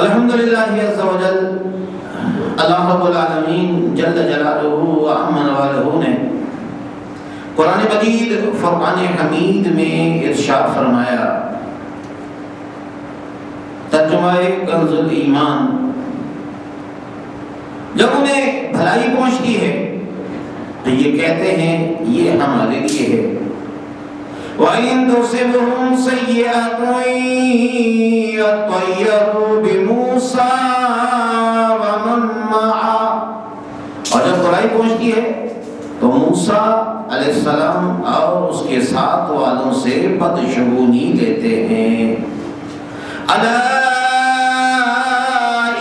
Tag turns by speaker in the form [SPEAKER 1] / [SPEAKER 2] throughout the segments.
[SPEAKER 1] الحمدللہ عز و جل، اللہ رب العالمین جل جلالہ و عم نوالہ نے قرآن مجید فرقان حمید میں ارشاد فرمایا، ترجمہ کنز الایمان، جب انہیں بھلائی پہنچتی ہے تو یہ کہتے ہیں یہ ہمارے لیے ہے۔ وَإِن تُصِبْهُمْ سَيِّئَةٌ يَطَّيَّرُوا بِمُوسَىٰ وَمَن مَّعَهُ، اور جب برائی پہنچتی ہے تو موسیٰ علیہ السلام اور اس کے ساتھ والوں سے بدشگونی لیتے ہیں۔ الا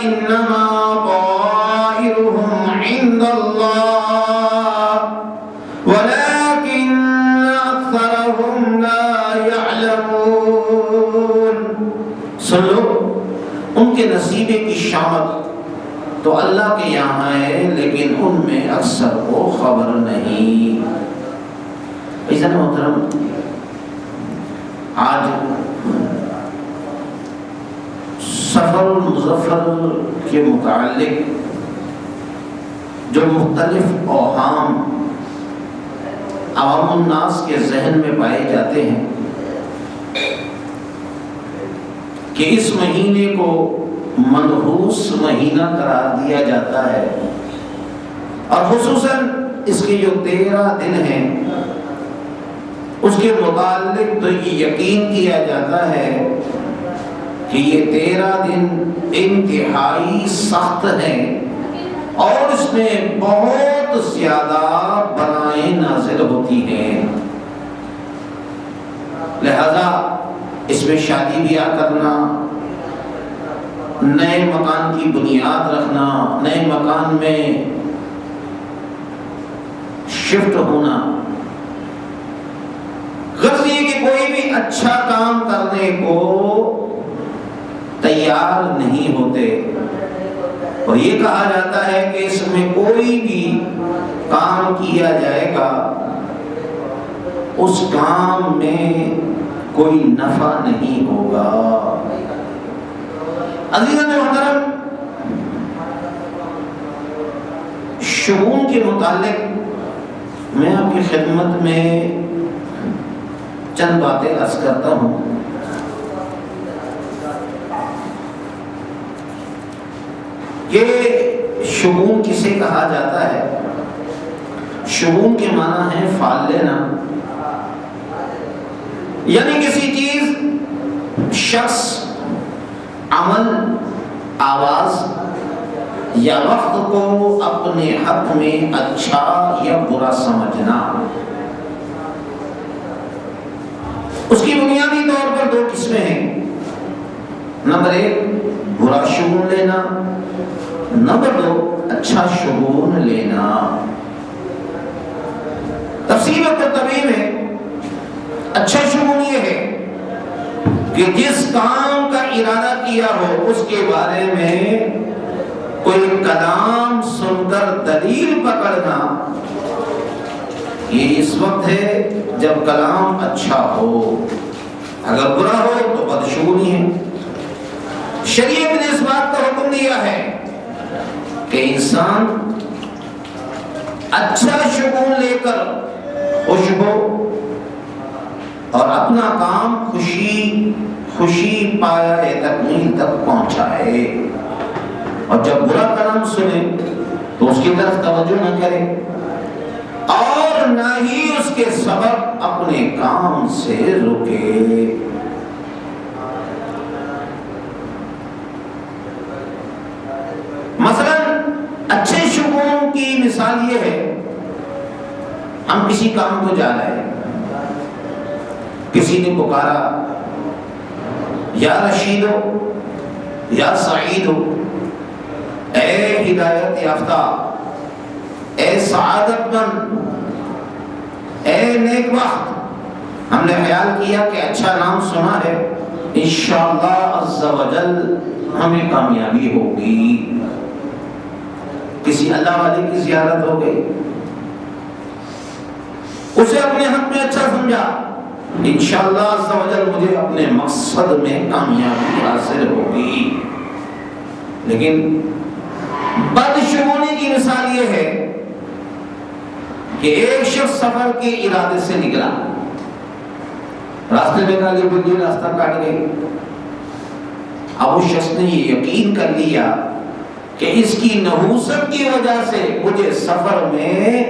[SPEAKER 1] انما طائرهم عند اللہ ولكن اکثرهم لا يعلمون، سن لو ان کے نصیبے کی شامت تو اللہ کے یہاں ہے، لیکن ان میں اکثر کو خبر نہیں۔ عزیزان محترم، آج سفر المظفر کے متعلق جو مختلف اوہام عوام الناس کے ذہن میں پائے جاتے ہیں کہ اس مہینے کو منحوس مہینہ قرار دیا جاتا ہے، اور خصوصاً اس کے جو 13 دن ہیں اس کے متعلق تو یہ یقین کیا جاتا ہے کہ یہ 13 دن انتہائی سخت ہیں اور اس میں بہت زیادہ بلائیں نازل ہوتی ہیں، لہذا اس میں شادی بیاہ کرنا، نئے مکان کی بنیاد رکھنا، نئے مکان میں شفٹ ہونا، غرض یہ کہ کوئی بھی اچھا کام کرنے کو تیار نہیں ہوتے، اور یہ کہا جاتا ہے کہ اس میں کوئی بھی کام کیا جائے گا اس کام میں کوئی نفع نہیں ہوگا۔ عزیزان محترم، شگون کے متعلق میں آپ کی خدمت میں چند باتیں عرض کرتا ہوں۔ کہ شگون کسے کہا جاتا ہے؟ شگون کے معنی ہے فال لینا، یعنی کسی چیز، شخص، عمل، آواز یا وقت کو اپنے حق میں اچھا یا برا سمجھنا۔ اس کی بنیادی طور پر 2 قسمیں ہیں، نمبر 1 برا شگون لینا، نمبر 2 اچھا شگون لینا۔ تفسیر قرطبی میں اچھا شگون یہ ہے کہ جس کام کا ارادہ کیا ہو اس کے بارے میں کوئی کلام سن کر دلیل پکڑنا، یہ اس وقت ہے جب کلام اچھا ہو، اگر برا ہو تو بدشگونی ہے۔ شریعت نے اس بات کا حکم دیا ہے کہ انسان اچھا شگون لے کر خوش ہو اور اپنا کام خوشی پایا تکمیل تک پہنچائے، اور جب برا کلام سنے تو اس کی طرف توجہ نہ کرے اور نہ ہی اس کے سبب اپنے کام سے رکے۔ مثلا اچھے شگون کی مثال یہ ہے، ہم کسی کام کو جا رہے ہیں، کسی نے پکارا یا رشید ہو یا سعید ہو، اے ہدایت یافتہ، اے سعادت مند، اے نیک وقت، ہم نے خیال کیا کہ اچھا نام سنا ہے، انشاءاللہ عز و جل ہمیں کامیابی ہوگی۔ کسی اللہ والے کی زیارت ہو گئی، اسے اپنے حق میں اچھا سمجھا، انشاءاللہ عز و جل مجھے اپنے مقصد میں کامیابی حاصل ہوگی۔ لیکن بدشگونی کی مثال یہ ہے کہ ایک شخص سفر کے ارادے سے نکلا، راستے میں کالی بلی راستہ کاٹ گئی۔ اب اس شخص نے یہ یقین کر لیا کہ اس کی نحوست کی وجہ سے مجھے سفر میں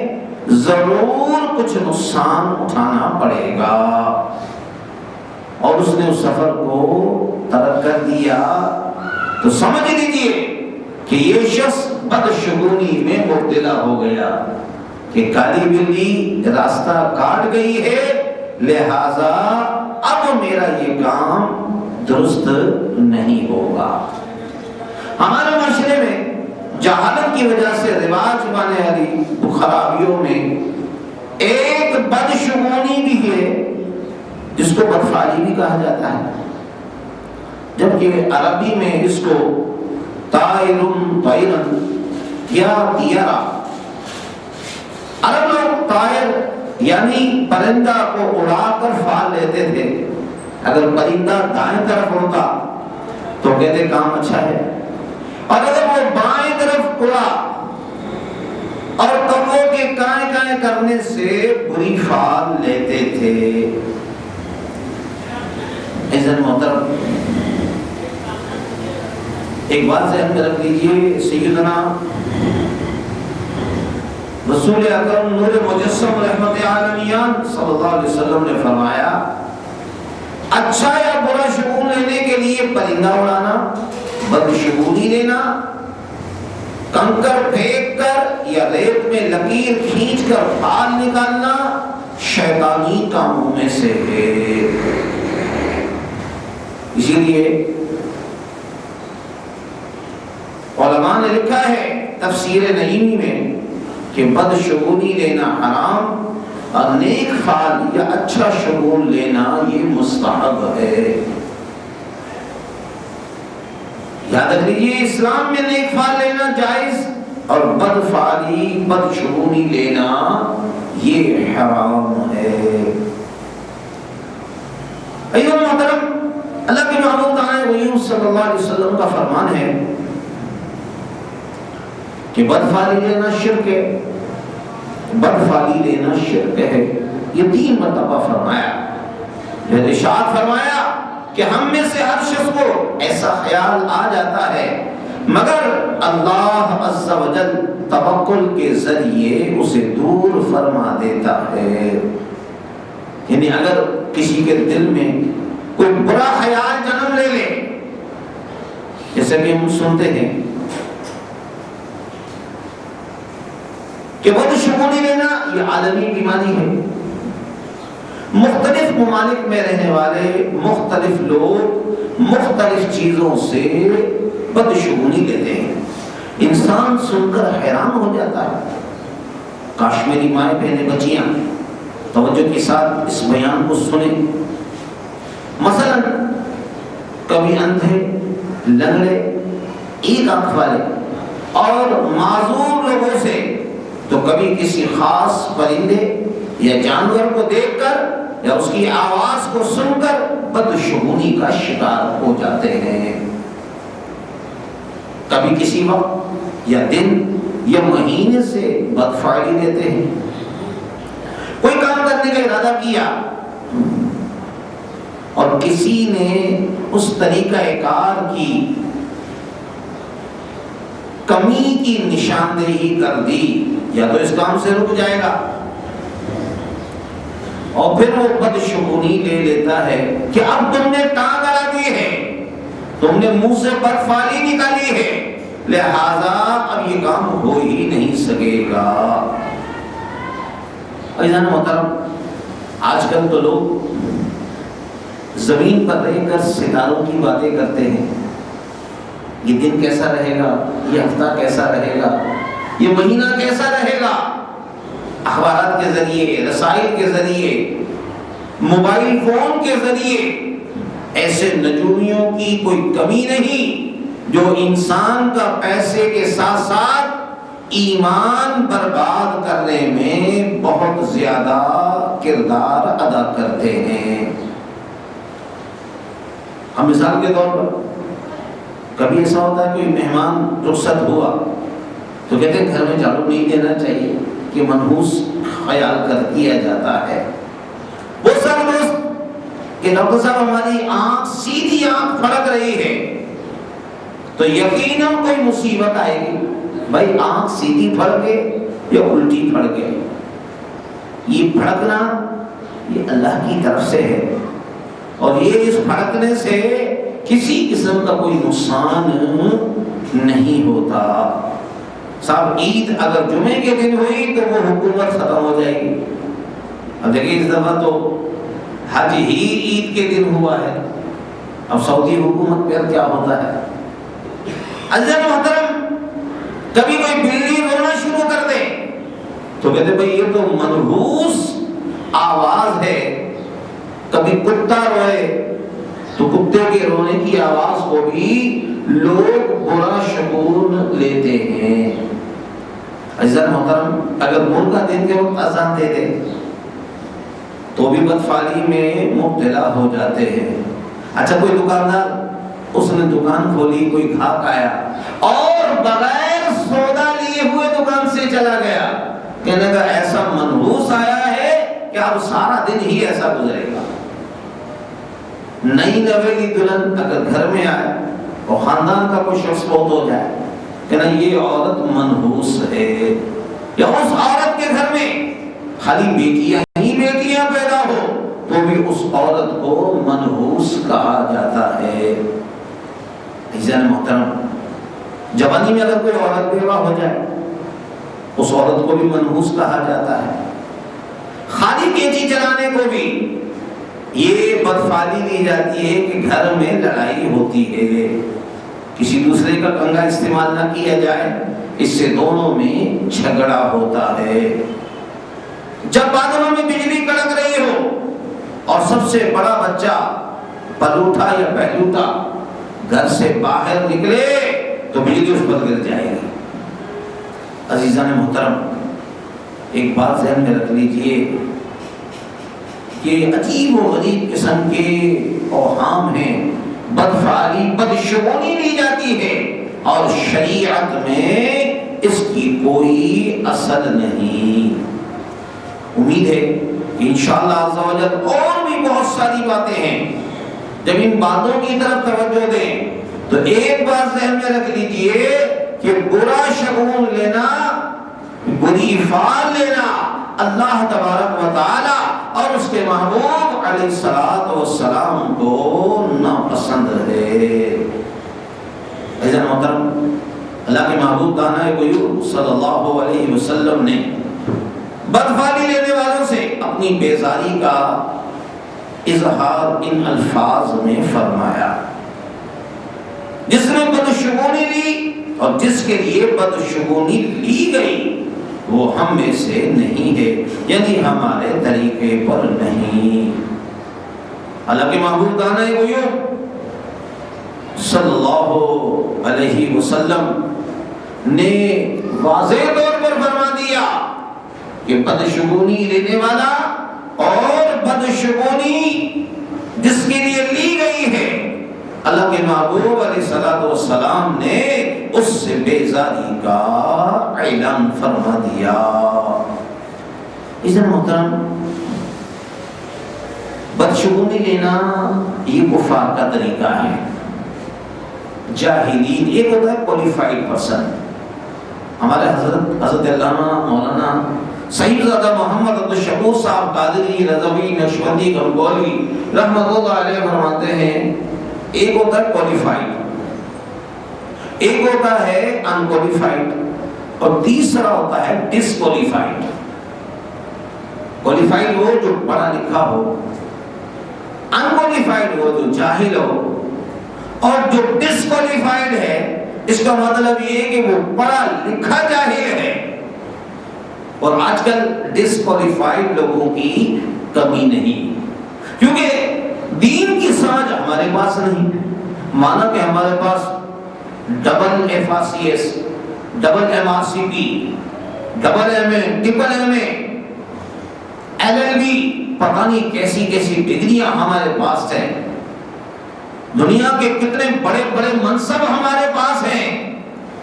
[SPEAKER 1] ضرور کچھ نقصان اٹھانا پڑے گا، اور اس نے اس سفر کو ترک کر دیا۔ تو سمجھ لیجئے کہ یہ شخص بدشگونی میں مبتلا ہو گیا کہ کالی بلی راستہ کاٹ گئی ہے، لہذا اب میرا یہ کام درست نہیں ہوگا۔ ہمارے معاشرے میں جہالت کی وجہ سے رواج پانے والی خرابیوں میں ایک بدشگونی بھی ہے جس کو بدفعلی بھی کہا جاتا ہے، جبکہ عربی میں اس کو طائرن طیرن یا طیرا، عرب لوگ طائر یعنی پرندہ کو اڑا کر فعال لیتے تھے۔ اگر پرندہ دائیں طرف اڑتا تو کہتے کام اچھا ہے، اور اگر وہ بائیں طرف اڑا اور کبوں کے کائیں کائیں کرنے سے بری فعال لیتے تھے۔ عزت محترم، ایک بات ذہن میں رکھ لیجیے، سیدنا رسول اکرم نور مجسم رحمت عالمیان صلی اللہ علیہ وسلم نے فرمایا، اچھا یا برا شگون لینے کے لیے پرندہ اڑانا، بدشگونی لینا، کنکر پھینک کر یا ریت میں لکیر کھینچ کر پھال نکالنا شیطانی کاموں میں سے ہے۔ اسی لیے علماء نے لکھا ہے تفسیر نعیمی میں کہ بدشگونی لینا حرام اور نیک فعل یا اچھا شگون لینا یہ مستحب ہے۔ یاد رکھ لیجیے، اسلام میں نیک فعل لینا جائز اور بد فعلی بدشگونی لینا یہ حرام ہے۔ ایھا محترم، اللہ کے محبوب تعالیٰ صلی اللہ علیہ وسلم کا فرمان ہے کہ بدفعلی لینا شرک ہے، بدفعلی لینا شرک ہے، یہ 3 مرتبہ فرمایا۔ پھر ارشاد فرمایا کہ ہم میں سے ہر شخص کو ایسا خیال آ جاتا ہے مگر اللہ عز و جل توکل کے ذریعے اسے دور فرما دیتا ہے۔ یعنی اگر کسی کے دل میں کوئی برا خیال جنم لے لے، جیسے کہ ہم سنتے ہیں کہ بدشگونی لینا یہ عالمی بیماری ہے، مختلف ممالک میں رہنے والے مختلف لوگ مختلف چیزوں سے بدشگونی لیتے ہیں، انسان سن کر حیران ہو جاتا ہے۔ کاش میری مائیں بہنیں بچیاں توجہ کے ساتھ اس بیان کو سنیں۔ مثلا کبھی اندھے، لنگڑے، ایک آنکھ والے اور معذور لوگوں سے تو کبھی کسی خاص پرندے یا جانور کو دیکھ کر یا اس کی آواز کو سن کر بدشگونی کا شکار ہو جاتے ہیں۔ کبھی کسی وقت یا دن یا مہینے سے بدفعلی لیتے ہیں۔ کوئی کام کرنے کا ارادہ کیا اور کسی نے اس طریقہ کار کی کمی کی نشاندہی کر دی، یا تو اس کام سے رک جائے گا اور پھر وہ بدشگونی لے لیتا ہے کہ اب تم نے ٹانگ اڑا دی ہے، تم نے منہ سے بدفعلی نکالی ہے، لہذا اب یہ کام ہو ہی نہیں سکے گا۔ عزیزان محترم، آج کل تو لوگ زمین پر رہ کر ستاروں کی باتیں کرتے ہیں، یہ دن کیسا رہے گا، یہ ہفتہ کیسا رہے گا، یہ مہینہ کیسا رہے گا۔ اخبارات کے ذریعے، رسائل کے ذریعے، موبائل فون کے ذریعے ایسے نجومیوں کی کوئی کمی نہیں جو انسان کا پیسے کے ساتھ ساتھ ایمان برباد کرنے میں بہت زیادہ کردار ادا کرتے ہیں۔ ہم مثال کے طور پر کبھی ایسا ہوتا ہے کوئی مہمان رخصت ہوا تو کہتے ہیں گھر میں جھاڑو نہیں دینا چاہیے کہ منحوس خیال کر دیا جاتا ہے۔ وہ سب دوست کہ ڈاکٹر صاحب ہماری آنکھ سیدھی آنکھ پھڑک رہی ہے تو یقیناً کوئی مصیبت آئے گی۔ بھائی آنکھ سیدھی پھڑکے یا الٹی پھڑکے، یہ پھڑکنا یہ اللہ کی طرف سے ہے، اور یہ اس پھڑکنے سے کسی قسم کا کوئی نقصان نہیں ہوتا۔ صاحب عید اگر جمعے کے دن ہوئی تو وہ حکومت ختم ہو جائے گی۔ اب دیکھیں اس دفعہ تو حج ہی عید کے دن ہوا ہے، اب سعودی حکومت پر کیا ہوتا ہے۔ عزیز محترم، کبھی کوئی بلی رونا شروع کر دے تو کہتے بھئی یہ تو منحوس آواز ہے، کبھی کتا روئے تو کتے کے رونے کی آواز کو بھی لوگ برا شگون لیتے ہیں۔ عزیز محترم، اگر مرغا دن کے وقت اذان دے دے تو بھی بدفعلی میں مبتلا ہو جاتے ہیں۔ اچھا کوئی دکاندار اس نے دکان کھولی، کوئی گھاک آیا اور بغیر سودا لیے ہوئے دکان سے چلا گیا، کہنے کا ایسا منحوس آیا ہے کہ اب سارا دن ہی ایسا گزرے گا۔ نئی نویلی دلہن اگر گھر میں آئے اور خاندان کا کوئی شخص فوت ہو جائے، کہنا یہ عورت منحوس ہے، یا اس عورت کے گھر میں خالی بیٹیاں ہی بیٹیاں پیدا ہو تو بھی اس عورت کو منحوس کہا جاتا ہے۔ عزیزان محترم، جوانی میں اگر کوئی عورت بیوہ ہو جائے اس عورت کو بھی منحوس کہا جاتا ہے۔ خالی کینچی چلانے کو بھی یہ بدفعلی دی جاتی ہے کہ گھر میں لڑائی ہوتی ہے، کسی دوسرے کا کنگا استعمال نہ کیا جائے، اس سے دونوں میں جھگڑا ہوتا ہے۔ جب بادلوں میں بجلی کڑک رہی ہو اور سب سے بڑا بچہ پلوٹا یا پہلوٹا گھر سے باہر نکلے تو بجلی اس پر گر جائے گی۔ عزیزان محترم، ایک بات ذہن میں رکھ لیجئے کہ عجیب و غریب قسم کے اوہام ہیں، بدفعلی بدشگونی لی جاتی ہے اور شریعت میں اس کی کوئی اثر نہیں۔ امید ہے کہ انشاءاللہ عز و جل اور بھی بہت ساری باتیں ہیں، جب ان باتوں کی طرف توجہ دیں تو ایک بات ذہن میں رکھ لیجئے کہ برا شگون لینا، بری فعل لینا اللہ تبارک و تعالی اور اس کے محبوب علیہ الصلوۃ والسلام کو ناپسند ہے۔ عزیز محترم، اللہ کے محبوب دانا غیوب صلی اللہ علیہ وسلم نے بدفعلی لینے والوں سے اپنی بیزاری کا اظہار ان الفاظ میں فرمایا، جس نے بدشگونی لی اور جس کے لیے بدشگونی لی گئی وہ ہم میں سے نہیں ہے، یعنی ہمارے طریقے پر نہیں۔ اللہ کے محبوب دانا غیوب صلی اللہ علیہ وسلم نے واضح طور پر فرما دیا کہ بدشگونی لینے والا اور بدشگونی جس کے لیے لی گئی ہے، اللہ کے محبوب علیہ الصلوۃ والسلام نے اس سے بیزاری کا اعلان فرما دیا۔ عزیز محترم، بدشگونی لینا یہ کفار کا طریقہ ہے، جاہلین۔ ایک ہوتا ہے کوالیفائڈ پرسن، ہمارے حضرت علامہ مولانا سید زادہ محمد عبدالشکور صاحب قادری رضوی نقشبندی گنگولی رحمۃ اللہ علیہ فرماتے ہیں، ایک ہوتا ہے کوالیفائڈ، ایک ہوتا ہے ان کوالیفائڈ، اور تیسرا ہوتا ہے ڈس کوالیفائڈ۔ کوالیفائڈ وہ جو پڑھا لکھا ہو، ان کوالیفائڈ وہ جو جاہل ہو، اور جو ڈس کوالیفائڈ ہے اس کا مطلب یہ ہے کہ وہ پڑھا لکھا جاہل ہے۔ اور آج کل ڈس کوالیفائڈ لوگوں کی کمی نہیں، کیونکہ دین کی سمجھ ہمارے پاس نہیں، مانا کہ ہمارے پاس double FRCS، double MRCP، double MA، triple MA، LLB، پتہ نہیں کیسی کیسی ڈگریاں ہمارے پاس ہیں، دنیا کے کتنے بڑے بڑے منصب ہمارے پاس ہیں،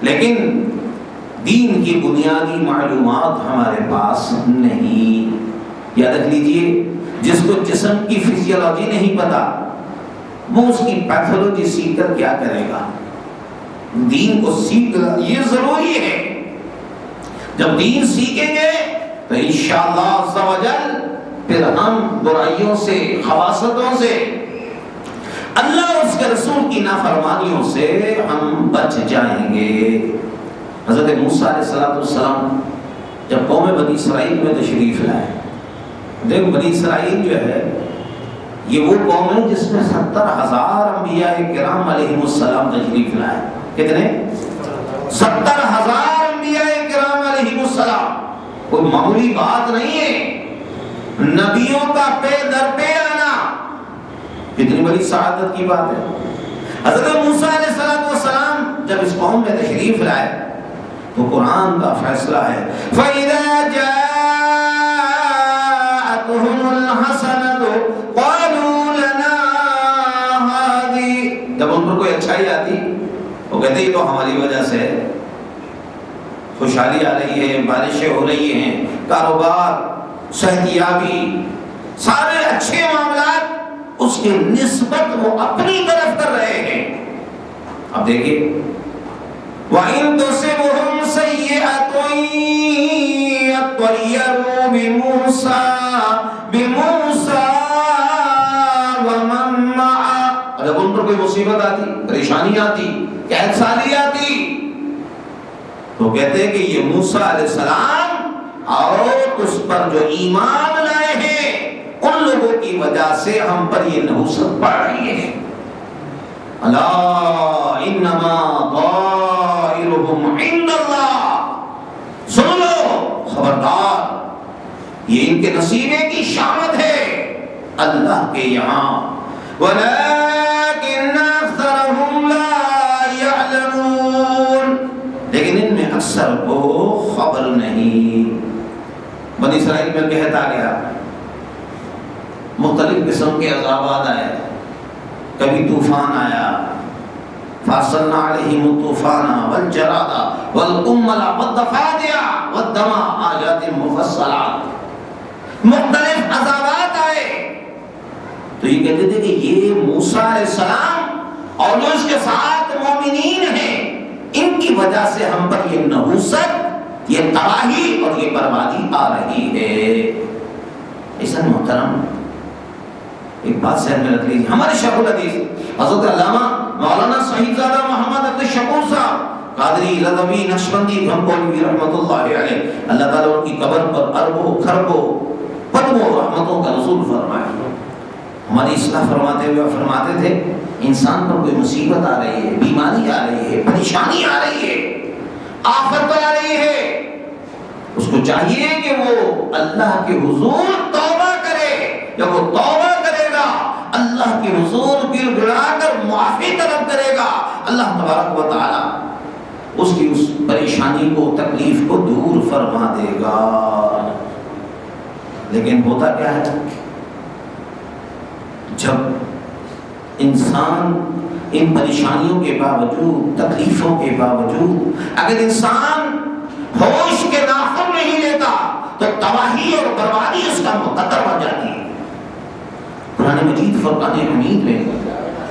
[SPEAKER 1] لیکن دین کی بنیادی معلومات ہمارے پاس نہیں۔ یاد رکھ لیجئے، جس کو جسم کی فزیولوجی نہیں پتا وہ اس کی پیتھولوجی سیکھ کر کیا کرے گا؟ دین کو سیکھنا یہ ضروری ہے۔ جب دین سیکھیں گے تو انشاءاللہ عز و جل پھر ہم برائیوں سے، خباثتوں سے، اللہ اور اس کے رسول کی نافرمانیوں سے ہم بچ جائیں گے۔ حضرت موسیٰ علیہ السلام جب قوم بنی اسرائیل میں تشریف لائے، دیکھ بنی اسرائیل جو ہے یہ وہ قوم ہے جس میں 70,000 انبیاء کرام علیہم السلام تشریف لائے۔ کتنے؟ 70,000 انبیاء کرام علیہم السلام۔ کوئی معمولی بات نہیں ہے، نبیوں کا پے در پے آنا کتنی بڑی سعادت کی بات ہے۔ حضرت موسیٰ علیہ السلام جب اس قوم میں تشریف لائے تو قرآن کا فیصلہ ہے فَإِذَا جَاءَتْهُمُ الْحَسَنَةُ قَالُوا لَنَا هَٰذِهِ، جب ان پر کوئی اچھائی آتی وہ کہتے یہ تو ہماری وجہ سے خوشحالی آ رہی ہے، بارشیں ہو رہی ہیں، کاروبار، صحتیابی، سارے اچھے معاملات اس کی نسبت وہ اپنی طرف کر رہے ہیں۔ اب دیکھیے وَإِن تُصِبْهُمْ سَيِّئَةٌ يَطَّيَّرُوا بِمُوسَىٰ وَمَن مَّعَهُ، جب ان پر کوئی مصیبت آتی، پریشانی آتی، قحط سالی آتی تو کہتے ہیں کہ یہ موسیٰ علیہ السلام اور اس پر جو ایمان لائے ہیں ان لوگوں کی وجہ سے ہم پر یہ نحوست پڑ رہی ہے۔ الا انما طائرهم عند اللہ، سن لو، خبردار یہ ان کے نصیبے کی شامت ہے اللہ کے یہاں۔ ولكن اکثرهم لا يعلمون، لیکن ان میں اکثر کو خبر نہیں۔ بنی اسرائیل میں کہتا گیا، مختلف قسم کے عذابات آئے، کبھی طوفان آیا، فَأَرْسَلْنَا عَلَيْهِمُ الطُّوفَانَ وَالْجَرَادَ وَالْقُمَّلَ وَالضَّفَادِعَ وَالدَّمَ آیَاتٍ مُفَصَّلَاتٍ، مختلف عذابات آئے تو یہ کہتے تھے کہ یہ موسیٰ علیہ السلام اور جو اس کے ساتھ مومنین ہیں ان کی وجہ سے ہم پر یہ نحوست، یہ تباہی اور یہ بربادی آ رہی ہے۔ ایسا محترم ایک بات سہن میں رکھ لیجیے، ہمارے شیخ الحدیث حضرت علامہ مولانا صحیح زادہ محمد عبد الشکور صاحب قادری رضوی نقشبندی بھنکولوی رحمۃ اللہ علیہ، اللہ تعالیٰ ان کی قبر پر اربوں کھربوں پدموں رحمتوں کا نزول فرمائے۔ ہماری اصلاح فرماتے ہوئے فرماتے تھے انسان پر کوئی مصیبت آ رہی ہے، بیماری آ رہی ہے، پریشانی آ رہی ہے، آفت آ رہی ہے، اس کو چاہیے کہ وہ اللہ کے حضور توبہ کرے۔ جب وہ توبہ کرے گا اللہ کے حضور گر گڑا کر معافی طلب کرے گا، اللہ تبارک و تعالی اس کی اس پریشانی کو، تکلیف کو دور فرما دے گا۔ لیکن ہوتا کیا ہے، جب انسان ان پریشانیوں کے باوجود، تکلیفوں کے باوجود اگر انسان ہوش کے ناخن نہیں لیتا تو تباہی اور بربادی اس کا مقدر بن جاتی ہے۔ قرآن مجید فرقان حمید میں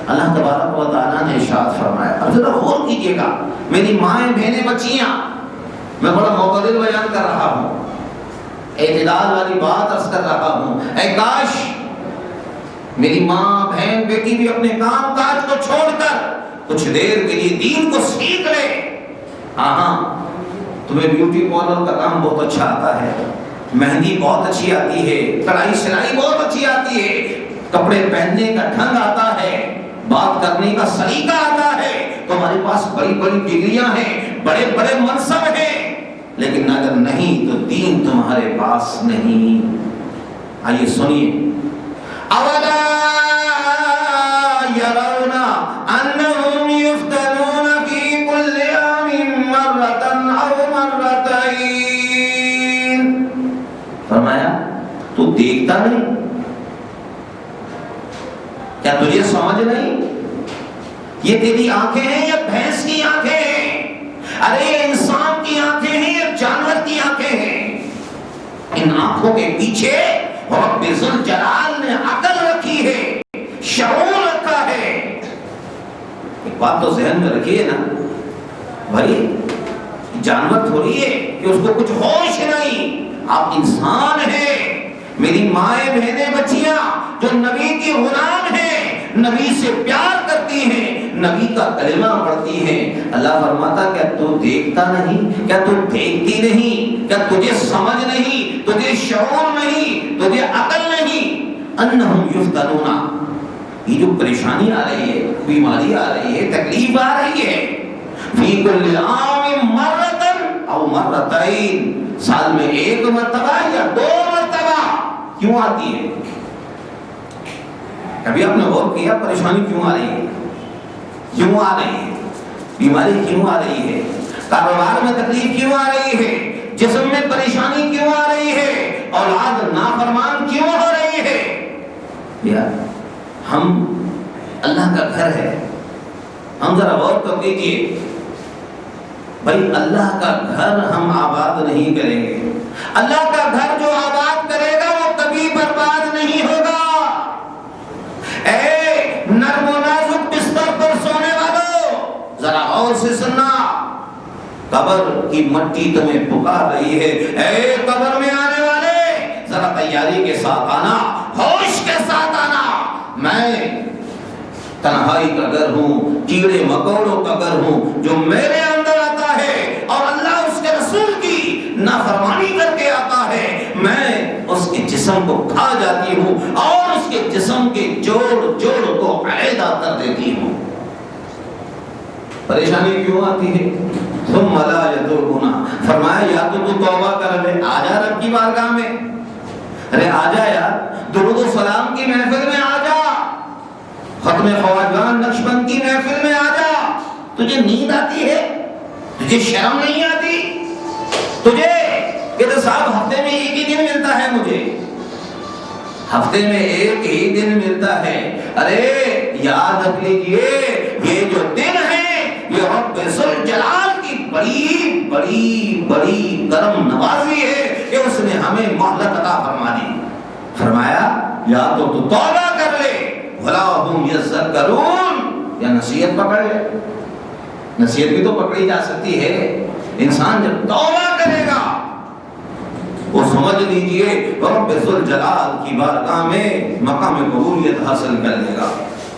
[SPEAKER 1] اللہ تبارک و تعالیٰ نے ارشاد فرمایا، اب ذرا غور کیجیے گا میری مائیں بہنیں بچیاں، میں بڑا معتدل بیان کر رہا ہوں، اعتدال والی بات عرض کر رہا ہوں، اے کاش میری ماں بہن بیٹی بھی اپنے کام کاج کو چھوڑ کر کچھ دیر کے لیے دین کو سیکھ لے۔ ہاں تمہیں بیوٹی پارلر کا کام بہت اچھا آتا ہے، مہندی بہت اچھی آتی ہے، کڑھائی سلائی بہت اچھی آتی ہے، کپڑے پہننے کا ڈھنگ آتا ہے، بات کرنے کا سلیقہ آتا ہے، تمہارے پاس بڑی بڑی ڈگریاں ہیں، بڑے بڑے منصب ہیں، لیکن اگر نہیں تو دین تمہارے پاس نہیں۔ آئیے سنیے، اولا يرون انهم يفتنون في كل عام مرة او مرتين، فرمایا تو دیکھتا نہیں کیا، تجھے سمجھ نہیں یہ تیری آنکھیں ہیں یا بھینس کی آنکھیں ہیں؟ ارے یہ انسان کی آنکھیں ہیں یا جانور کی آنکھیں ہیں؟ ان آنکھوں کے پیچھے رب ذوالجلال نے عقل رکھی ہے، شعور رکھا ہے۔ ایک بات تو ذہن میں رکھیے نا بھائی، جانور تھوڑی ہے کہ اس کو کچھ ہوش نہیں، آپ انسان ہیں۔ میری مائیں بہنیں بچیاں جو نبی کی غلام ہیں، نبی سے پیار کرتی ہیں، نبی کا کلمہ پڑھتی ہیں، اللہ فرماتا کیا تو دیکھتا نہیں، کیا تو دیکھتی نہیں، کیا تجھے سمجھ نہیں، تجھے شعور نہیں، تجھے عقل نہیں؟ انہم یفتنون، یہ جو پریشانی آ رہی ہے، بیماری آ رہی ہے، تکلیف آ رہی ہے، فی کل عام مرتن او مرتین، سال میں ایک مرتبہ یا دو مرتبہ کیوں آتی ہے؟ کبھی آپ نے غور کیا پریشانی کیوں آ رہی ہے؟ کیوں آ رہی ہے؟ بیماری کیوں آ رہی ہے؟ کاروبار میں تکلیف کیوں آ رہی ہے؟ جسم میں پریشانی کیوں آ رہی ہے؟ اولاد نافرمان کیوں ہو رہی ہے؟ یار ہم اللہ کا گھر ہے، ہم ذرا غور تو کیجیے بھائی، اللہ کا گھر ہم آباد نہیں کریں گے، اللہ کا گھر جو آباد کرے گا وہ کبھی برباد نہیں ہوگا۔ اے نرم و نازک بستر پر سونے والوں، ذرا غور سے سننا، قبر کی مٹی تمہیں پکار رہی ہے۔ اے قبر میں آنے والے، ذرا تیاری کے ساتھ آنا، ہوش کے ساتھ آنا۔ میں تنہائی کا گھر ہوں، کیڑے مکوڑوں کا گھر ہوں، جو میرے اندر آتا ہے اور اللہ اس کے رسول کی نافرمانی کر کے آتا ہے، میں اس کے جسم کو کھا جاتی ہوں اور اس کے جسم کے جوڑ جوڑ کو علیحدہ کر دیتی ہوں۔ پریشانی کیوں آتی ہے؟ ثم لا یتوبون، فرمایا یا تو توبہ کر لے، آ جا رب کی بارگاہ میں، ارے آ جا یار، درود و سلام کی محفل میں آ جا، ختم خواجگان نقشبند کی محفل میں آ جا۔ تجھے نیند آتی ہے؟ تجھے شرم نہیں آتی؟ تجھے کہ صاحب ہفتے میں ایک ہی دن ملتا ہے، مجھے ہفتے میں ایک ہی دن ملتا ہے۔ ارے یاد رکھ لیجئے یہ جو دن ہے یہ رب ذوالجلال کی بڑی بڑی بڑی کرم نوازی ہے کہ اس نے ہمیں مہلت عطا فرما دی۔ فرمایا یا تو توبہ کر لے وَلَا هُمْ يَذَّكَّرُونَ، یا نصیحت پکڑ لے۔ نصیحت بھی تو پکڑی جا سکتی ہے، انسان جب توبہ کرے گا وہ سمجھ لیجئے رب ذوالجلال کی بارگاہ میں مقام قبولیت حاصل کر لے گا۔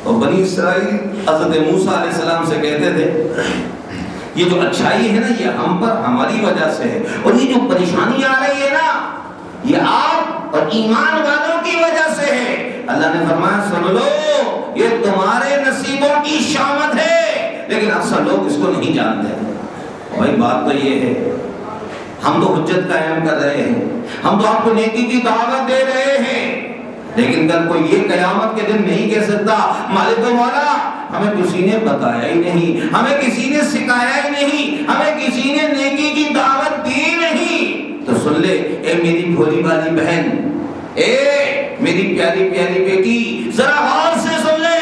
[SPEAKER 1] اور بنی اسرائیل حضرت موسیٰ علیہ السلام سے کہتے تھے یہ جو اچھائی ہے نا یہ ہم پر ہماری وجہ سے ہے، اور یہ جو پریشانی آ رہی ہے نا یہ آپ اور ایمان والوں کی وجہ سے ہے۔ اللہ نے فرمایا سن لو یہ تمہارے نصیبوں کی شامت ہے، لیکن اکثر لوگ اس کو نہیں جانتے۔ بھائی بات تو یہ ہے، ہم تو حجت قائم کر رہے ہیں، ہم تو آپ کو نیکی کی دعوت دے رہے ہیں، لیکن کل کوئی یہ قیامت کے دن نہیں کہہ سکتا مالک و مولا ہمیں کسی نے بتایا ہی نہیں، ہمیں کسی نے سکھایا ہی نہیں، ہمیں کسی نے نیکی کی دعوت دی نہیں۔ تو سن لے اے میری بھولی والی بہن، اے میری پیاری پیاری بیٹی، ذرا غور سے سن لے،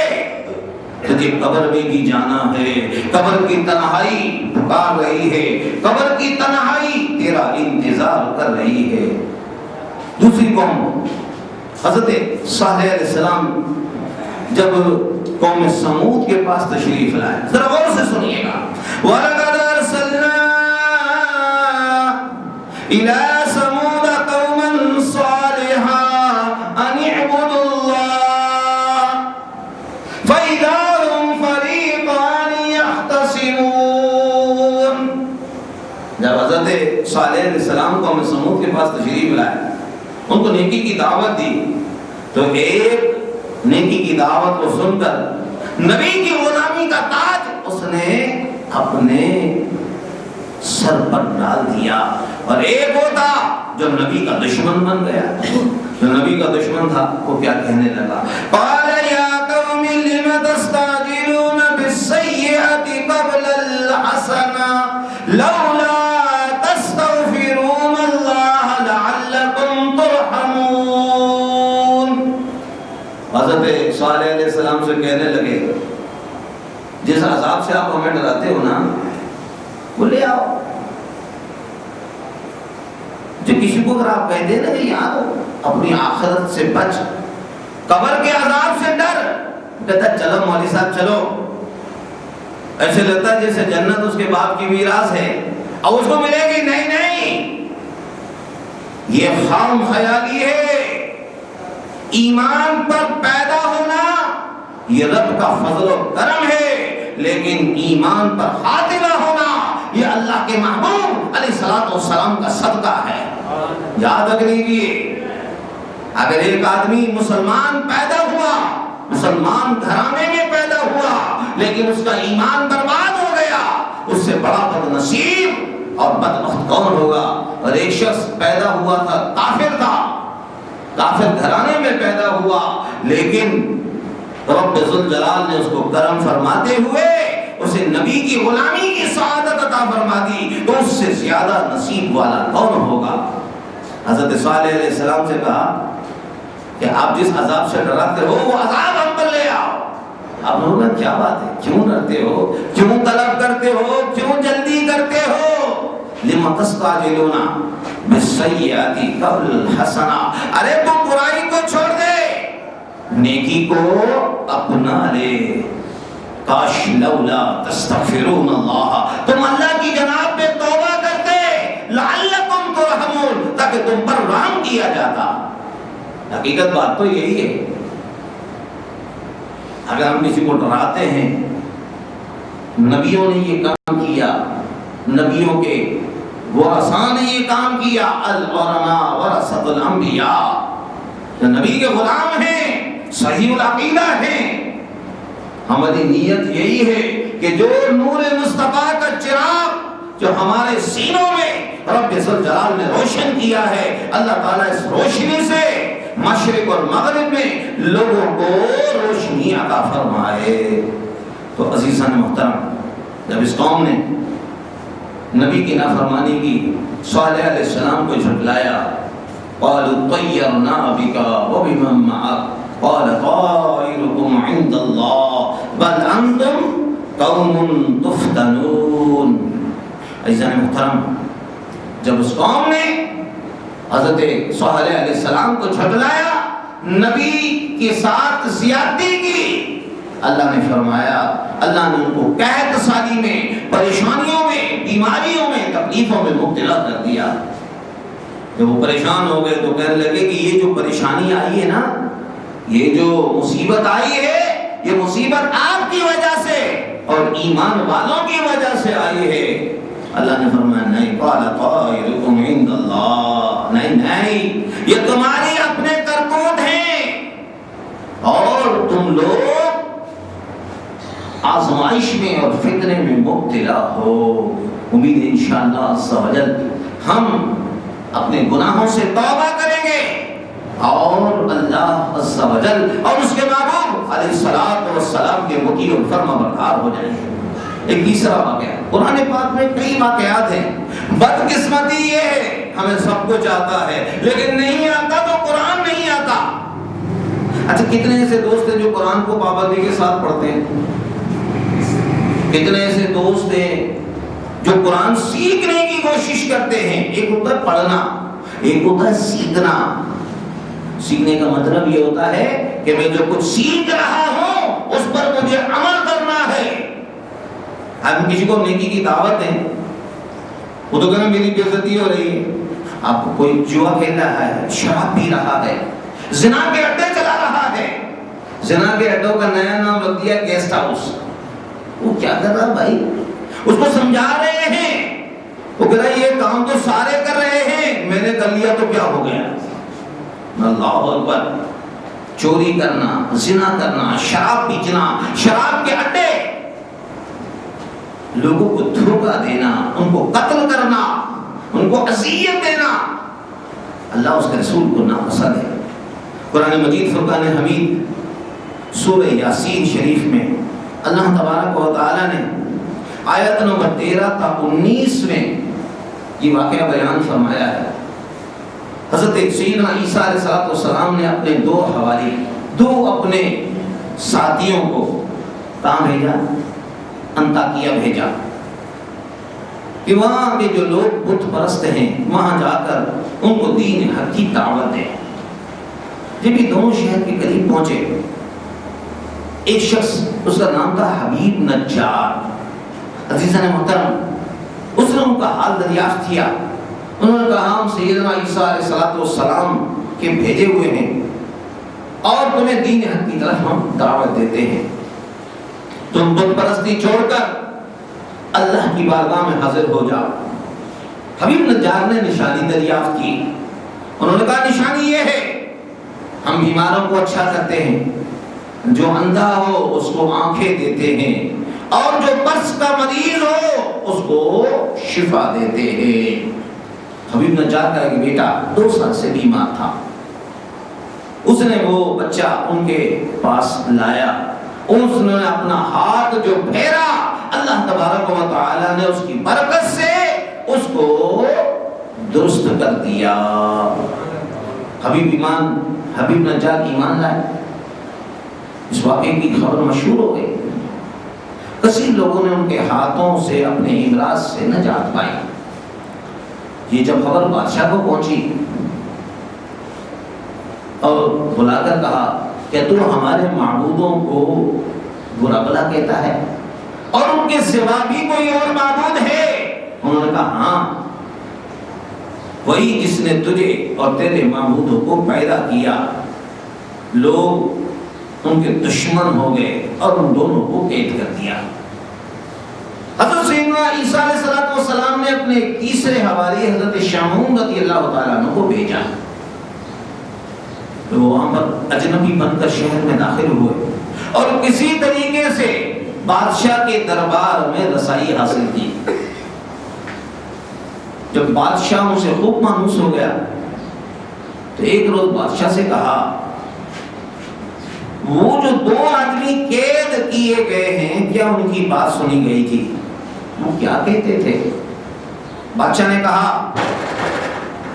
[SPEAKER 1] تجھے قبر میں بھی جانا ہے، قبر کی تنہائی پکار رہی ہے، قبر کی تنہائی تیرا انتظار کر رہی ہے۔ دوسری قوم حضرت صالح علیہ السلام جب قوم سمود کے پاس تشریف لائے، ذرا غور سے سنیے گا، وَلَقَدْ أَرْسَلْنَا إِلَىٰ ثَمُودَ قَوْمًا صَالِحًا أَنِ اعْبُدُوا اللَّهَ فَإِذَا هُمْ فَرِيقَانِ يَخْتَصِمُونَ۔ جب حضرت صالح علیہ السلام قوم سمود کے پاس تشریف لائے، ان کو نیکی کی دعوت دی، تو ایک نیکی کی دعوت کو سن کر نبی کی غلامی کا تاج اس نے اپنے سر پر ڈال دیا، اور ایک وہ تھا جو نبی کا دشمن بن گیا۔ جو نبی کا دشمن تھا وہ کیا کہنے لگا، قال یا قوم لم تستعجلون بالسیئۃ قبل الحسنہ لولا تستغفرون اللہ لعلکم ترحمون۔ حضرت صالح علیہ السلام سے کہنے لگے جس سے آپ ہمیں ڈراتے ہو نا، وہ لے آؤ۔ جو کسی کو اگر آپ کہتے ہیں نا کہ یاد ہو اپنی آخرت سے بچ، قبر کے عذاب سے ڈر، کہتا چلو مولوی صاحب چلو، ایسے لگتا ہے جیسے جنت اس کے باپ کی میراث ہے اور اس کو ملے گی، نہیں نہیں، یہ خام خیالی ہے۔ ایمان پر پیدا ہونا یہ رب کا فضل و کرم ہے، لیکن ایمان پر خاتمہ ہونا یہ اللہ کے محبوب علیہ الصلوۃ والسلام کا صدقہ ہے۔ یاد رکھ لیجیے، اگر ایک آدمی مسلمان پیدا ہوا، مسلمان گھرانے میں پیدا ہوا، لیکن اس کا ایمان برباد ہو گیا، اس سے بڑا بد نصیب اور بدبخت کون ہوگا؟ اور ایک شخص پیدا ہوا تھا، کافر تھا، کافر گھرانے میں پیدا ہوا، لیکن رب ذوالجلال نے اس کو کرم فرماتے ہوئے اسے نبی کی غلامی کی سعادت عطا فرما دی، تو اس سے زیادہ نصیب والا کون ہوگا؟ حضرت صالح علیہ السلام سے کہا کہ آپ جس عذاب سے ڈراتے ہو وہ عذاب ہم پر لے آؤ۔ آپ لوگوں نے کیا بات ہے، کیوں ڈرتے ہو، کیوں طلب کرتے ہو، کیوں جلدی کرتے ہو؟ لِمَ تَسْتَعْجِلُونَ بِالسَّيِّئَاتِ قَبْلَ الْحَسَنَةِ، ارے تم برائی کو چھوڑ دے، نیکی کو اپنا لے۔ کاش لولا تستغفرون اللہ، تم اللہ کی جناب میں توبہ کرتے، لعلکم ترحمون، تاکہ تم پر رحم کیا جاتا۔ حقیقت بات تو یہی ہے، اگر ہم کسی کو ڈراتے ہیں، نبیوں نے یہ کام کیا، نبیوں کے ورثاء نے یہ کام کیا، العلماء ورثۃ الانبیاء، جو نبی کے غلام ہیں، صحیح العقیدہ ہیں، ہماری نیت یہی ہے کہ جو نور مصطفیٰ کا چراغ جو ہمارے سینوں میں رب ذوالجلال نے روشن کیا ہے، اللہ تعالیٰ اس روشنی سے مشرق اور مغرب میں لوگوں کو روشنی عطا فرمائے۔ تو عزیزان محترم، جب اس قوم نے نبی کی نافرمانی کی، صالح علیہ السلام کو جھٹلایا، قالوا طیرنا بک وبمن معک قال طائرکم عند اللہ بل انتم قوم تفتنون۔ عزیزان محترم، جب اس قوم نے حضرت صالح علیہ السلام کو جھٹلایا، نبی کے ساتھ زیادتی کی، اللہ نے فرمایا، اللہ نے ان کو قحط سالی میں، پریشانیوں میں، بیماریوں میں، تکلیفوں میں مبتلا کر دیا۔ جب وہ پریشان ہو گئے تو کہنے لگے کہ یہ جو پریشانی آئی ہے نا، یہ جو مصیبت آئی ہے، یہ مصیبت آپ کی وجہ سے اور ایمان والوں کی وجہ سے آئی ہے۔ اللہ نے فرمایا نہیں، قال طائرکم عند اللہ، نہیں نہیں، یہ تمہاری اپنے کرتوت ہیں اور تم لوگ آزمائش میں اور فتنے میں مبتلا ہو۔ امید ہے انشاءاللہ عز و جل ہم اپنے گناہوں سے توبہ کریں گے اور اللہ عز و جل اور اس کے محبوب علیہ الصلوۃ والسلام کے مطیع و فرما بردار ہو جائیں گے۔ ایک تیسرا واقعہ، قرآن پاک میں کئی واقعات ہیں، بدقسمتی یہ ہے ہمیں سب کچھ آتا ہے لیکن نہیں آتا تو قرآن نہیں آتا۔ اچھا، کتنے ایسے دوست ہیں جو قرآن کو پابندی کے ساتھ پڑھتے ہیں؟ کتنے ایسے دوست ہیں جو قرآن سیکھنے کی کوشش کرتے ہیں؟ ایک ہوتا ہے پڑھنا، ایک ہوتا ہے سیکھنا۔ سیکھنے کا مطلب یہ ہوتا ہے کہ میں جو کچھ سیکھ رہا ہوں اس پر مجھے عمل کرنا ہے۔ ہم کسی کو نیکی کی دعوت دیں، وہ تو کہنا میری بے عزتی ہو رہی ہے، آپ کو کوئی جوا کھیل رہا ہے، شراب پی رہا ہے، زنا کے اڈے چلا رہا ہے، زنا کے اڈوں کا نیا نام رکھ دیا گیسٹ ہاؤس، وہ کیا کر رہا بھائی؟ اس کو سمجھا رہے ہیں، وہ کہہ رہا ہے یہ کام تو سارے کر رہے ہیں، میں نے کر لیا تو کیا ہو گیا؟ اللہ اکبر، چوری کرنا، زنا کرنا، شراب پیچنا، شراب کے اڈے، لوگوں کو دھوکہ دینا، ان کو قتل کرنا، ان کو اذیت دینا، اللہ اس کے رسول کو ناپسند ہے۔ قرآن مجید فرقان حمید سورہ یاسین شریف میں اللہ تبارک و تعالیٰ نے آیت نمبر 13 تا 19 میں یہ واقعہ بیان فرمایا ہے۔ حضرت سیدنا عیسیٰ علیہ السلام نے اپنے دو حواری، دو اپنے ساتھیوں کو کہاں بھیجا؟ انطاکیہ بھیجا کہ وہاں کے جو لوگ بت پرست ہیں وہاں جا کر ان کو دین حق کی دعوت دیں۔ جب یہ دونوں شہر کے قریب پہنچے، ایک شخص، اس کا نام تھا حبیب نجار، عزیزان محترم، اس نے ان کا حال دریافت کیا۔ انہوں نے کہا ہم سیدنا عیسیٰ علیہ السلام کے بھیجے ہوئے ہیں اور تمہیں دین حق کی طرف ہم دعوت دیتے ہیں، تم بت پرستی چھوڑ کر اللہ کی بارگاہ میں حاضر ہو جاؤ۔ حبیب نجار نے نشانی دریافت کی۔ انہوں نے کہا نشانی یہ ہے، ہم بیماروں کو اچھا کرتے ہیں، جو اندھا ہو اس کو آنکھیں دیتے ہیں، اور جو برس کا مریض ہو اس کو شفا دیتے ہیں۔ حبیب نجار کا ایک بیٹا 2 سال سے بیمار تھا، اس نے وہ بچہ ان کے پاس لایا، اس نے اپنا ہاتھ جو پھیرا، اللہ تبارک و تعالی نے اس کی برکت سے اس کو درست کر دیا۔ حبیب نجار ایمان لائے، اس واقعے کی خبر مشہور ہو گئی، کثیر لوگوں نے ان کے ہاتھوں سے اپنے امراض سے نجات پائی۔ یہ جب خبر بادشاہ کو پہنچی اور بلا کر کہا کہ تو ہمارے معبودوں کو برا بلا کہتا ہے اور ان کے سوا بھی کوئی اور معبود ہے؟ انہوں نے کہا ہاں، وہی جس نے تجھے اور تیرے معبودوں کو پیدا کیا۔ لوگ ان کے دشمن ہو گئے اور ان دونوں کو قید کر دیا۔ حضرت سیدنا عیسیٰ علیہ السلام نے اپنے تیسرے حواری حضرت شمعون رضی اللہ تعالیٰ عنہ کو بھیجا، تو وہ وہاں پر اجنبی بن کر شہر میں داخل ہوئے اور کسی طریقے سے بادشاہ کے دربار میں رسائی حاصل کی۔ جب بادشاہ ان سے خوب مانوس ہو گیا تو ایک روز بادشاہ سے کہا وہ جو 2 آدمی قید کیے گئے ہیں کیا ان کی بات سنی گئی تھی؟ وہ کیا کہتے تھے؟ بادشاہ نے کہا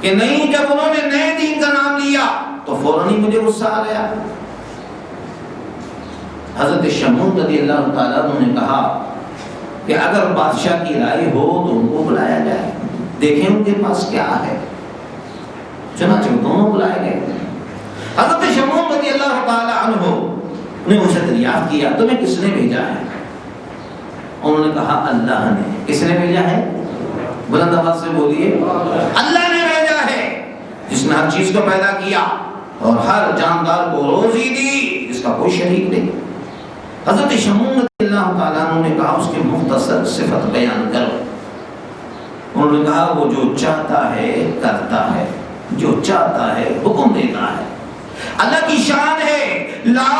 [SPEAKER 1] کہ نہیں، جب انہوں نے نئے دین کا نام لیا تو فوراً ہی مجھے غصہ آ گیا۔ حضرت شمعون رضی اللہ تعالیٰ عنہ نے کہا کہ اگر بادشاہ کی رائے ہو تو ان کو بلایا جائے، دیکھیں ان کے پاس کیا ہے۔ چنانچہ دونوں بلائے گئے۔ حضرت شمعون رضی اللہ تعالیٰ عنہ نے مجھ سے دریافت کیا تمہیں کس نے بھیجا ہے؟ انہوں نے کہا اللہ نے۔ کس نے بھیجا ہے؟ بلند آواز سے بولیے، اللہ نے بھیجا ہے، جس نے ہر چیز کو پیدا کیا اور ہر جاندار کو روزی دی، اس کا کوئی شریک نہیں۔ حضرت شمعون رضی اللہ تعالیٰ عنہ نے کہا اس کی مختصر صفت بیان کرو۔ انہوں نے کہا وہ جو چاہتا ہے کرتا ہے، جو چاہتا ہے حکم دیتا ہے۔ اللہ کی شان ہے لا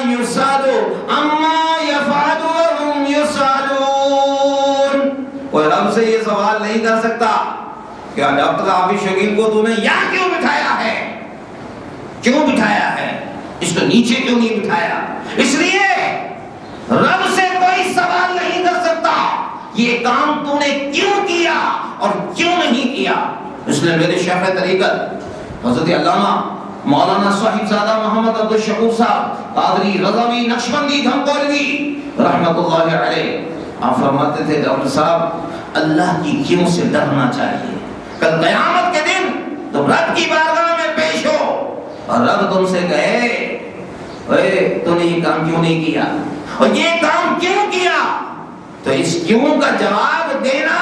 [SPEAKER 1] یسأل عما یفعل وهم یسألون۔ کوئی رب سے یہ سوال نہیں کر سکتا کہ ڈاکٹر عابد شکیل کو تم نے یہاں کیوں بٹھایا ہے، کیوں بٹھایا ہے، اس کو نیچے کیوں نہیں بٹھایا؟ اس لیے رب سے کوئی سوال نہیں کر سکتا یہ کام تو نے کیوں کیا اور کیوں نہیں کیا۔ اس نے میرے شیخ طریقت حضرت علامہ مولانا صاحب زادہ محمد عبد الشکور صاحب قادری رضوی نقشبندی دھمکولوی رحمت اللہ علیہ، آپ فرماتے تھے ڈاکٹر صاحب اللہ کی کیوں سے ڈرنا چاہیے۔ کل قیامت کے دن تم رب کی بارگاہ میں پیش ہو اور رب تم سے کہے اے تو نے یہ کام کیوں نہیں کیا اور یہ کام کیوں کیا، تو اس کیوں کا جواب دینا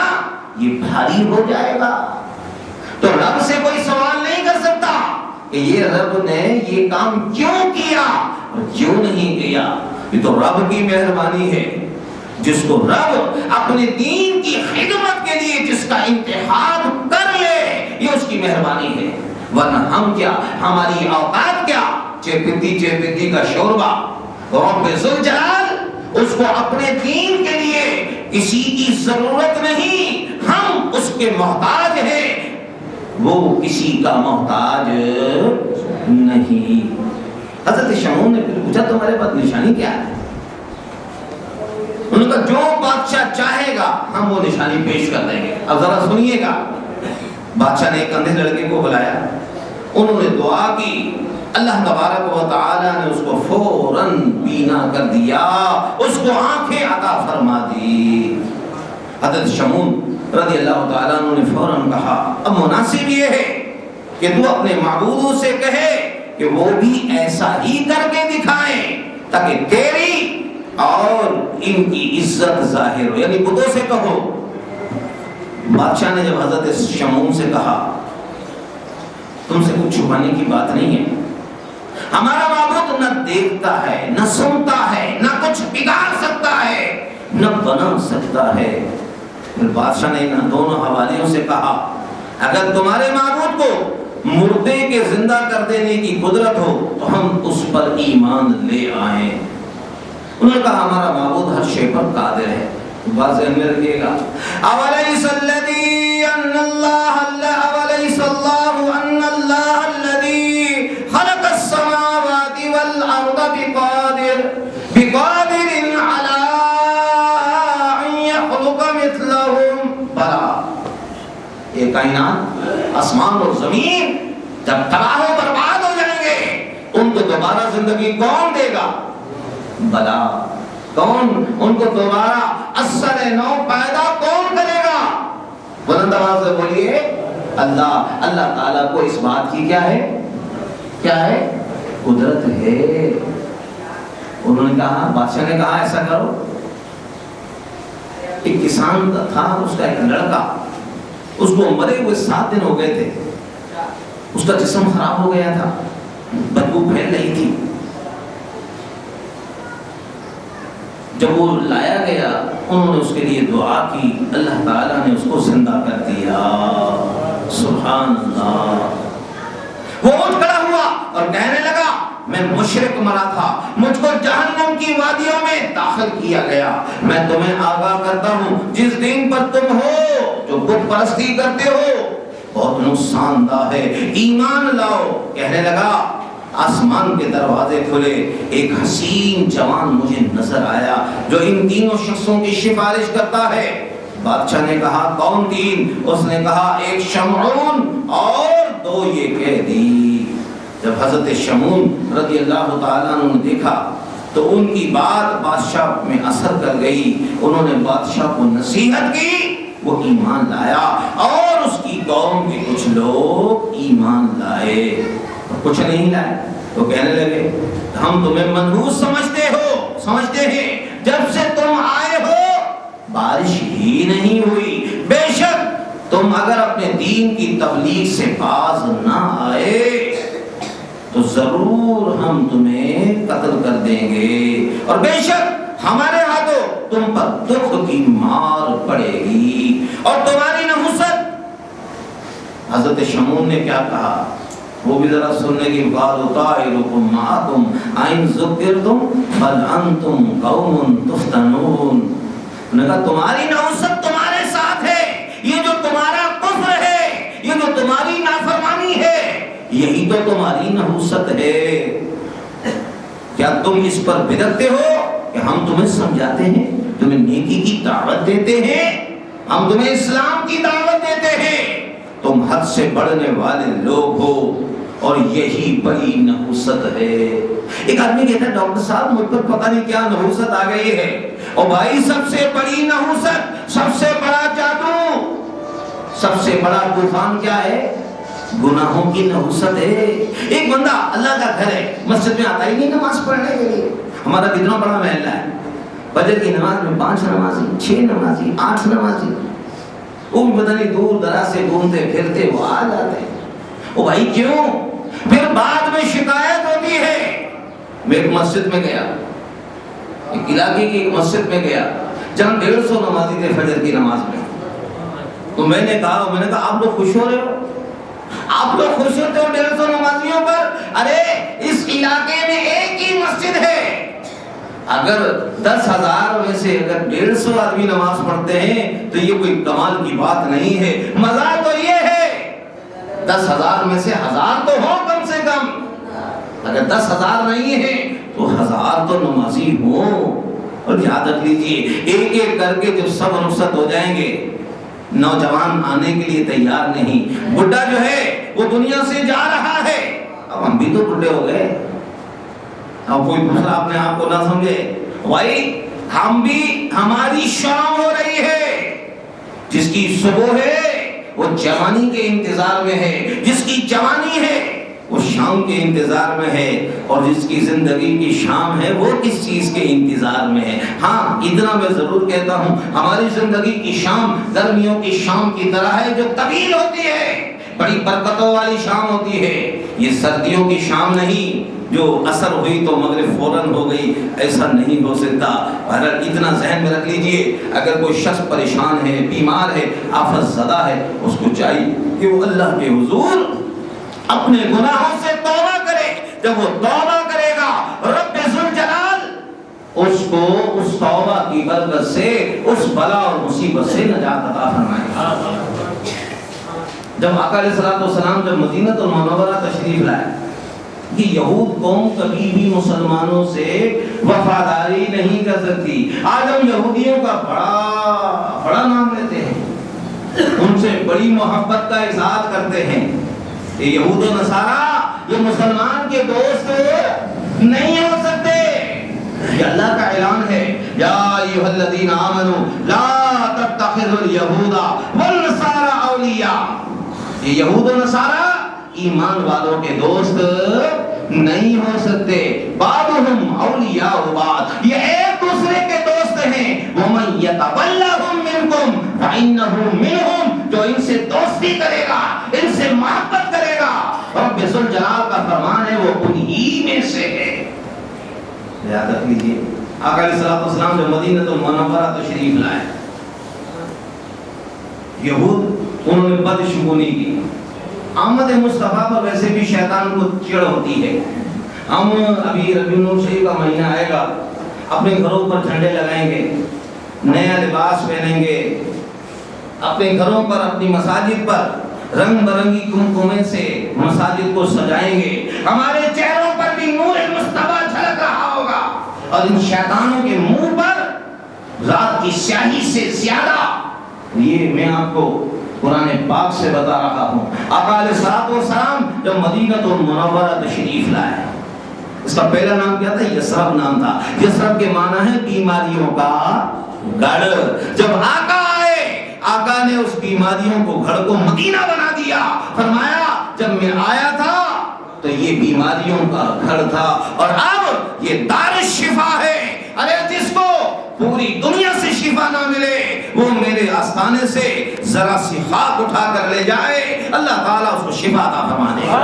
[SPEAKER 1] یہ بھاری ہو جائے گا۔ تو رب سے کوئی سوال نہیں کر سکتا کہ یہ رب نے یہ کام کیوں کیا اور کیوں نہیں کیا۔ یہ تو رب کی مہربانی ہے، جس کو رب اپنے دین کی خدمت کے لیے جس کا انتخاب کر لے یہ اس کی مہربانی ہے، ورنہ ہم کیا، ہماری اوقات کیا، چیپندی کا شوربہ۔ رب ذوالجلال اس کو اپنے دین کے لیے کسی کی ضرورت نہیں، ہم اس کے محتاج ہیں، وہ کسی کا محتاج نہیں۔ حضرت شمعون نے پھر پوچھا تمہارے پاس نشانی کیا ہے؟ انہوں نے کہا جو بادشاہ چاہے گا ہم وہ نشانی پیش کر دیں گے۔ اب ذرا سنیے گا، بادشاہ نے ایک اندھے لڑکے کو بلایا، انہوں نے دعا کی اللہ تبارک و تعالی نے اس کو فوراً بینا کر دیا، اس کو آنکھیں عطا فرما دی۔ حضرت شمون رضی اللہ تعالیٰ عنہ نے فوراً کہا اب مناسب یہ ہے کہ تو اپنے معبودوں سے کہے کہ وہ بھی ایسا ہی کر کے دکھائیں تاکہ تیری اور ان کی عزت ظاہر ہو، یعنی بتوں سے کہو۔ بادشاہ نے جب حضرت شمون سے کہا تم سے کچھ چھپانے کی بات نہیں ہے، ہمارا معبود نہ دیکھتا ہے نہ سنتا ہے نہ کچھ بگاڑ سکتا ہے نہ بنا سکتا ہے۔ پھر بادشاہ نے ان دونوں حوالیوں سے کہا اگر تمہارے معبود کو مردے کے زندہ کر دینے کی قدرت ہو تو ہم اس پر ایمان لے آئیں۔ انہوں نے کہا ہمارا معبود ہر شے پر قادر ہے۔ بات ذہن میں رکھیے گا، اولیس الذی ان اللہ الذی خلق السماوات والارض بقادر علی ان یخلق مثلہم۔ بلا یہ کائنات آسمان اور زمین جب تباہ و برباد ہو جائیں گے ان کو دوبارہ زندگی کون دے گا؟ بلا کون ان کو دوبارہ اثر نو پیدا کون کرے گا؟ بلند آواز سے بولیے اللہ۔ اللہ تعالیٰ کو اس بات کی کیا ہے؟ کیا ہے؟ قدرت ہے۔ انہوں نے کہا، بادشاہ نے کہا ایسا کرو، ایک کسان تھا، اس کا ایک لڑکا، اس کو مرے ہوئے 7 دن ہو گئے تھے، اس کا جسم خراب ہو گیا تھا، بدبو پھیل رہی تھی۔ جب وہ لایا گیا انہوں نے اس کے لیے دعا کی، اللہ تعالیٰ نے اس کو زندہ کر دیا۔ سبحان اللہ۔ وہ اٹھ کھڑا ہوا اور کہنے لگا میں مشرک مرا تھا، مجھ کو جہنم کی وادیوں میں داخل کیا گیا، میں تمہیں آگاہ کرتا ہوں جس دین پر تم ہو جو بت پرستی کرتے ہو بہت نقصان دہ ہے، ایمان لاؤ۔ کہنے لگا آسمان کے دروازے کھلے، ایک حسین جوان مجھے نظر آیا جو ان تینوں شخصوں کی سفارش کرتا ہے۔ بادشاہ نے کہا کون تین؟ اس نے کہا ایک شمعون اور 2 یہ قیدی۔ جب حضرت شمعون رضی اللہ تعالیٰ عنہ نے دیکھا تو ان کی بات بادشاہ میں اثر کر گئی، انہوں نے بادشاہ کو نصیحت کی، وہ ایمان لایا اور اس کی قوم کے کچھ لوگ ایمان لائے، کچھ نہیں لائے۔ تو کہنے لگے ہم تمہیں منحوس سمجھتے ہیں، جب سے تم آئے ہو بارش ہی نہیں ہوئی، بے شک تم اگر اپنے دین کی تبلیغ سے باز نہ آئے تو ضرور ہم تمہیں قتل کر دیں گے، اور بے شک ہمارے ہاتھوں تم پر دکھ کی مار پڑے گی اور تمہاری نحوست۔ حضرت شمعون نے کیا کہا وہ بھی ذرا سننے کی بات طائرکم معکم ان ذکرتم بل انتم قوم تفتنون۔ انہوں نے کہا تمہاری نحوست تمہارے ساتھ ہے، یہ جو تمہارا کفر ہے، یہ جو تمہاری نافرمانی ہے، یہی تو تمہاری نحوست ہے۔ کیا تم اس پر بدکتے ہو کہ ہم تمہیں سمجھاتے ہیں، تمہیں نیکی کی دعوت دیتے ہیں، ہم تمہیں اسلام کی دعوت دیتے ہیں، تم حد سے بڑھنے والے لوگ ہو اور یہی بڑی نحوست ہے۔ ایک آدمی کہتا ہے ڈاکٹر صاحب مجھ پر پتہ نہیں کیا نحوست آ گئی ہے، اور بھائی سب سے بڑی نحوست، سب سے بڑا جادو، سب سے بڑا طوفان کیا ہے؟ گناہوں کی نحوست ہے۔ ایک بندہ اللہ کا گھر ہے، مسجد میں آتا ہی نہیں نماز پڑھنے کے لیے۔ ہمارا کتنا بڑا محلہ ہے، فجر کی نماز میں 5 نمازی، 6 نمازی، 8 نمازی، وہ بھی پتہ نہیں دور دراز سے گھومتے پھرتے وہ آ جاتے ہیں۔ وہ بھائی کیوں؟ پھر بعد میں شکایت ہوتی ہے۔ میں ایک مسجد میں گیا، ایک علاقے کی ایک مسجد میں گیا جہاں 150 نمازی تھے فجر کی نماز میں۔ تو میں نے کہا آپ لوگ خوش ہو رہے ہو، آپ لوگ خوش ہوتے ہو 150 نمازیوں پر؟ ارے اس علاقے میں ایک ہی مسجد ہے، اگر 10,000 میں سے اگر 150 آدمی نماز پڑھتے ہیں تو یہ کوئی کمال کی بات نہیں ہے۔ مزہ تو یہ ہے 10,000 میں سے 1000 تو ہو کم سے کم، اگر 10,000 نہیں ہے تو 1000 تو نمازی ہوں۔ اور یاد رکھ لیجئے ایک ایک کر کے جب سب رخصت ہو جائیں گے، نوجوان آنے کے لیے تیار نہیں، بڈھا جو ہے وہ دنیا سے جا رہا ہے، اب ہم بھی تو بڈھے ہو گئے. اب کوئی دوسرا اپنے آپ کو نہ سمجھے بھائی، ہم بھی، ہماری شام ہو رہی ہے. جس کی صبح ہے وہ جوانی کے انتظار میں ہے، جس کی جوانی ہے وہ شام کے انتظار میں ہے، اور جس کی زندگی کی شام ہے وہ کس چیز کے انتظار میں ہے. ہاں اتنا میں ضرور کہتا ہوں، ہماری زندگی کی شام گرمیوں کی شام کی طرح ہے جو طویل ہوتی ہے، بڑی برکتوں والی شام ہوتی ہے. یہ سردیوں کی شام نہیں جو اثر ہوئی تو مغرب فوراً ہو گئی، ایسا نہیں ہو سکتا. بہرحال اتنا ذہن میں رکھ لیجئے، اگر کوئی شخص پریشان ہے، بیمار ہے، آفت زدہ ہے، اس کو چاہیے کہ وہ اللہ کے حضور اپنے گناہوں سے توبہ کرے. جب وہ توبہ کرے گا رب ذوالجلال اس کو اس توبہ کی برکت سے اس بلا اور مصیبت سے نجات عطا فرمائے گا. جب آقا علیہ الصلوۃ والسلام جب مدینہ المنورہ تشریف لائے، کہ یہود قوم کبھی بھی مسلمانوں سے وفاداری نہیں کر سکتی. آج ہم یہودیوں کا بڑا نام لیتے ہیں، ان سے بڑی محبت کا اظہار کرتے ہیں. یہ یہود و نصارہ یہ مسلمان کے دوست نہیں ہو سکتے. یہ اللہ کا اعلان ہے، یا ایھا الذین آمنوا لا تتخذوا اليہود والنصارى اولیاء. یہ یہود و نصارہ ایمان والوں کے دوست نہیں ہو سکتے. بعضهم اولیاء بعض، یہ ایک دوسرے کے دوست ہیں. ومن یتولہم منکم فانہ منہم، جو ان سے دوستی کرے گا، ان سے محبت کرے گا، رب ذوالجلال کا فرمان ہے وہ انہی میں سے ہے. یاد رکھ لیجیے، آقا علیہ الصلوۃ والسلام جب مدینہ المنورہ تشریف لائے، یہود انہوں نے بدشگونی کی. آمد مصطفیٰ پر ویسے بھی شیطان کو چڑ ہوتی ہے. ہم ابھی ربیع الاول شریف کا مہینہ آئے گا، اپنے گھروں پر جھنڈے لگائیں گے، نیا لباس پہنیں گے، اپنے گھروں پر اپنی مساجد پر رنگ برنگی کمکمے سے مساجد کو سجائیں گے. ہمارے چہروں پر بھی نور مصطفیٰ جھلک رہا ہوگا، اور ان شیطانوں کے منہ پر رات کی سیاہی سے زیادہ. یہ میں آپ کو قرآن پاک سے بتا رہا ہوں. آقا علیہ الصلوۃ والسلام جب مدینہ المنورہ تشریف لائے، اس کا پہلا نام کیا تھا؟ یثرب نام تھا. یثرب کے معنی ہے بیماریوں کا گڑھ. جب آقا آئے، آقا نے اس بیماریوں کو گھڑ کو مدینہ بنا دیا. فرمایا جب میں آیا تھا تو یہ بیماریوں کا گھڑ تھا، اور اب یہ دار الشفا ہے. ارے جس کو پوری دنیا سے شفا نہ ملے وہ میرے آستانے سے ذرا سی خاک اٹھا کر لے جائے، اللہ تعالیٰ اس کو شفا عطا فرما دے گا.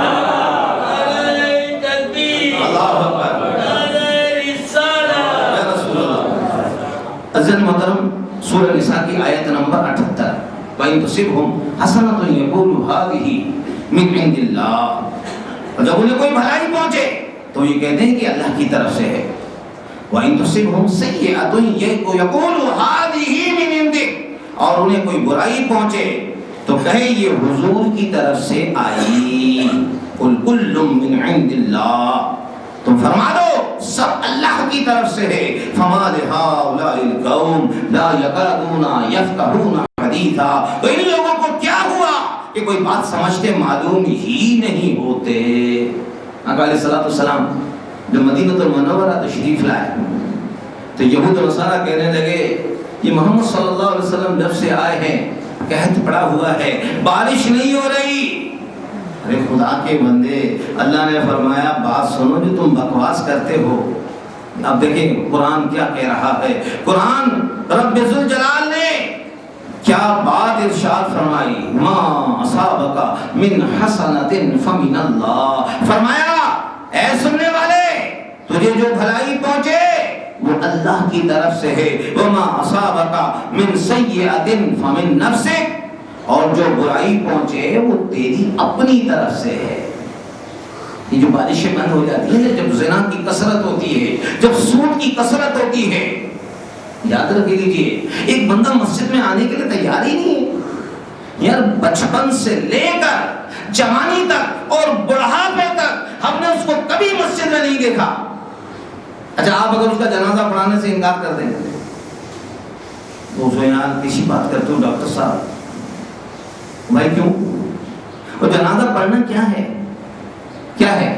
[SPEAKER 1] اللہ اکبر، یا رسول اللہ. عزیز محترم، سورہ نساء کی آیت نمبر 78، وَإِن تُصِبْهُمْ حَسَنَةٌ يَقُولُوا هَٰذِهِ مِنْ عِنْدِ اللَّهِ. اور جب انہیں کوئی بھلائی پہنچے تو یہ کہتے ہیں کہ اللہ کی طرف سے ہے. وَإِن تُصِبْهُمْ سَيِّئَةٌ يَقُولُوا هَٰذِهِ مِنْ عِنْدِكَ. اور انہیں کوئی برائی پہنچے تو کہے یہ حضور کی طرف سے آئی. قُلْ كُلٌّ مِّنْ عِنْدِ اللَّهِ، تم فرما دو سب اللہ کی طرف سے ہے. فَمَا لِهَٰؤُلَاءِ الْقَوْمِ لَا يَكَادُونَ يَفْقَهُونَ حَدِيثًا. تو ان لوگوں کو کیا ہوا کہ کوئی بات سمجھتے معلوم ہی نہیں ہوتے. آقا علیہ الصلوۃ والسلام جب مدینہ المنورہ تشریف لائے تو یہود و نصارہ کہنے لگے یہ محمد صلی اللہ علیہ وسلم جب سے آئے ہیں قحط پڑا ہوا ہے، بارش نہیں ہو رہی. ارے خدا کے بندے، اللہ نے فرمایا بات سنو جو تم بکواس کرتے ہو. اب دیکھیں قرآن کیا کہہ رہا ہے. قرآن رب ذوالجلال نے کیا بات ارشاد فرمائی. ما اصابک من حسنۃ فمن اللہ. فرمایا اے سننے والے، تجھے جو بھلائی پہنچے وہ اللہ کی طرف سے ہے. وما اصابک من سیئۃ فمن نفسک. اور جو برائی پہنچے وہ تیری اپنی طرف سے ہے. یہ جو بارشیں بند ہو جاتی ہیں، جب زنا کی کثرت ہوتی ہے، جب سود کی کثرت ہوتی ہے، یاد رکھ لیجیے ایک بندہ مسجد میں آنے کے لیے تیار ہی نہیں ہے. یار بچپن سے لے کر جوانی تک اور بڑھاپے تک ہم نے اس کو کبھی مسجد میں نہیں دیکھا. اچھا آپ اگر اس کا جنازہ پڑھانے سے انکار کر دیں تو اسے یار کسی بات کرتے ہو ڈاکٹر صاحب بھائی کیوں؟ وہ جنازہ پڑھنا کیا ہے؟ کیا ہے؟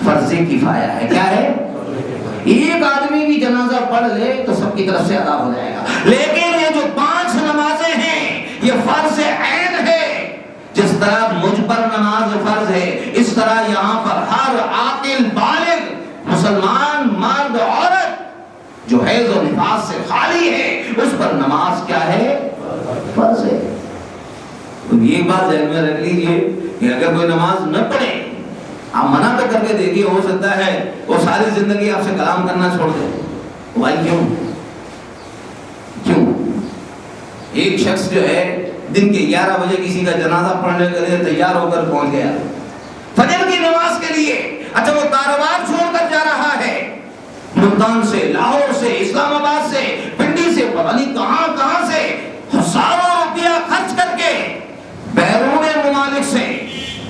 [SPEAKER 1] فرض کفایہ ہے. کیا ہے؟ ایک آدمی بھی جنازہ پڑھ لے تو سب کی طرف سے ادا ہو جائے گا. لیکن یہ جو 5 نمازیں ہیں یہ فرض عین ہے. جس طرح مجھ پر نماز فرض ہے، اس طرح یہاں پر ہر عاقل بالغ مسلمان مرد عورت جو حیض و نفاس سے خالی ہے اس پر نماز کیا ہے؟ فرض ہے. تو یہ بات ذہن میں رکھ لیجئے کہ اگر کوئی نماز نہ پڑھے، آپ منع تو کر کے دیکھیے، ہو سکتا ہے وہ ساری زندگی آپ سے کلام کرنا چھوڑ دے. بھائی کیوں؟ ایک شخص جو ہے دن کے 11 بجے کسی کا جنازہ پڑھنے کے لیے تیار ہو کر پہنچ گیا فجر کی نماز کے لیے. اچھا وہ کاروبار چھوڑ کر جا رہا ہے، ملتان سے، لاہور سے، اسلام آباد سے، پنڈی سے، پتہ نہیں کہاں سے ہزاروں روپیہ خرچ کر کے بیرون ممالک سے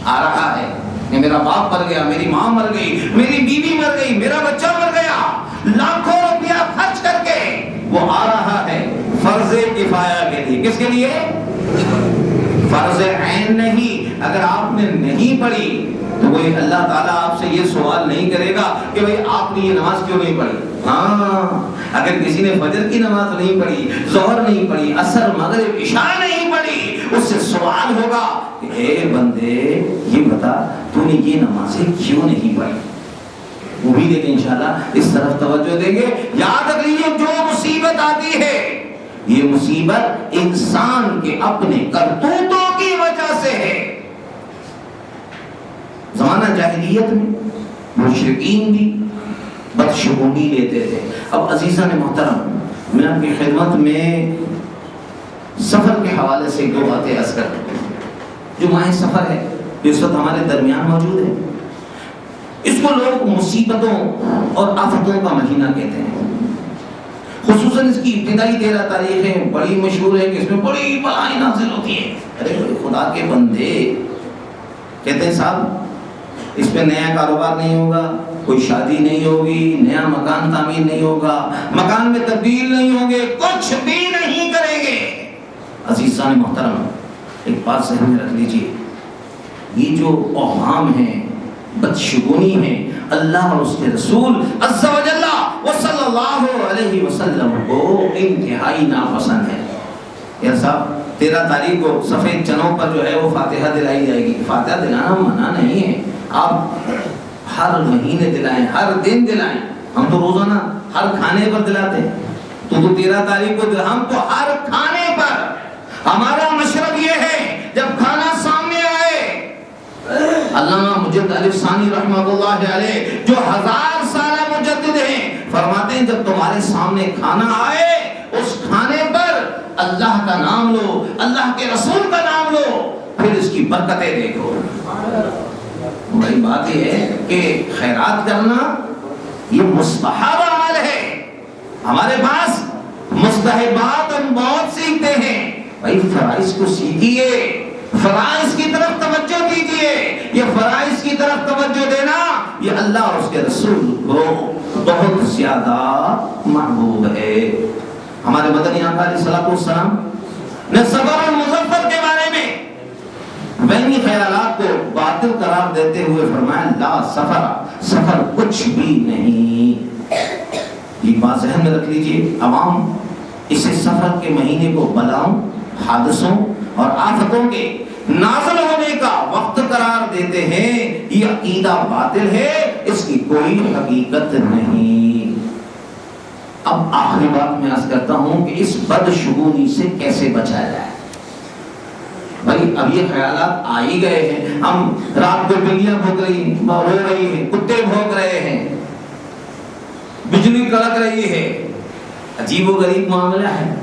[SPEAKER 1] آ رہا ہے کہ میرا باپ مر گیا، میری ماں مر گئی، میری بیوی مر گئی، میرا بچہ مر گیا. لاکھوں روپیہ خرچ کر کے وہ آ رہا ہے فرض کفایہ کے لیے. کس کے لیے؟ فرض عین نہیں. اگر آپ نے نہیں پڑھی تو کوئی اللہ تعالیٰ آپ سے یہ سوال نہیں کرے گا کہ بھئی آپ نے یہ نماز کیوں نہیں پڑھی. ہاں اگر کسی نے فجر کی نماز نہیں پڑھی، ظہر نہیں پڑھی، عصر، مغرب، عشاء نہیں پڑھی، اس سے سوال ہوگا کہ اے بندے یہ بتا تو نے یہ نمازیں کیوں نہیں پڑھی. امید ہے کہ انشاءاللہ اس طرف توجہ دیں گے. یاد رکھیے جو مصیبت آتی ہے یہ مصیبت انسان کے اپنے کرتوتوں کی وجہ سے ہے. زمانہ جاہلیت میں مشرکین بھی بدشگونی لیتے تھے. اب عزیزان محترم، میں آپ کی خدمت میں سفر کے حوالے سے 2 باتیں عرض کر دوں. جو ماہ سفر ہے جو اس وقت ہمارے درمیان موجود ہے، اس کو لوگ مصیبتوں اور آفتوں کا مہینہ کہتے ہیں. خصوصاً اس کی ابتدائی 13 تاریخیں بڑی مشہور ہے کہ اس میں بڑی بلائیں نازل ہوتی ہیں. ارے خدا کے بندے کہتے ہیں صاحب اس پہ نیا کاروبار نہیں ہوگا، کوئی شادی نہیں ہوگی، نیا مکان تعمیر نہیں ہوگا، مکان میں تبدیل نہیں ہوں گے، کچھ بھی نہیں کریں گے. عزیزان محترم ایک بات ذہن میں رکھ لیجئے، یہ جو اوہام ہیں، بدشگونی ہیں، اللہ اور اس کے رسول عز و جل و صلی اللہ علیہ وسلم کو انتہائی ناپسند ہے. یا صاحب 13 تاریخ کو سفید چنوں پر جو ہے وہ فاتحہ دلائی جائے گی. فاتحہ دلانا منع نہیں ہے، آپ ہر مہینے دلائیں، ہر دن دلائیں. ہم تو روزانہ ہر کھانے پر دلاتے ہیں، تو 13 تاریخ کو ہم تو ہر کھانے پر. ہمارا مشرب یہ ہے جب کھانا سامنے آئے، علامہ مجد الف ثانی رحمۃ اللہ علیہ جو 1000 سالہ مجدد ہیں فرماتے ہیں جب تمہارے سامنے کھانا آئے اس کھانے پر اللہ کا نام لو، اللہ کے رسول کا نام لو، پھر اس کی برکتیں دیکھو. بڑی بات یہ ہے کہ خیرات کرنا یہ مستحب عمل ہے. ہمارے پاس مستحبات ہم بہت سیکھتے ہیں. بھائی فرائض کو سیکھیے، فرائض کی طرف توجہ دیجیے. یہ فرائض کی طرف توجہ دینا یہ اللہ اور اس کے رسول کو بہت زیادہ محبوب ہے. ہمارے مدنی آقا علیہ الصلوۃ والسلام نے سفر المظفر کے بارے میں وہمی خیالات کو باطل قرار دیتے ہوئے فرمایا لا سفر کچھ بھی نہیں. یہ بات ذہن میں رکھ لیجئے. عوام اسے سفر کے مہینے کو بلاؤں، حادثوں اور آفتوں کے نازل ہونے کا وقت قرار دیتے ہیں. یہ عقیدہ باطل ہے، اس کی کوئی حقیقت نہیں. اب آخری بات میں عرض کرتا ہوں کہ اس بدشگونی سے کیسے بچا جائے. بھائی اب یہ خیالات آ ہی گئے ہیں. ہم رات کو بلیاں بھونک رہی ہیں، کتے بھونک رہے ہیں، بجلی کڑک رہی ہے، عجیب و غریب معاملہ ہے.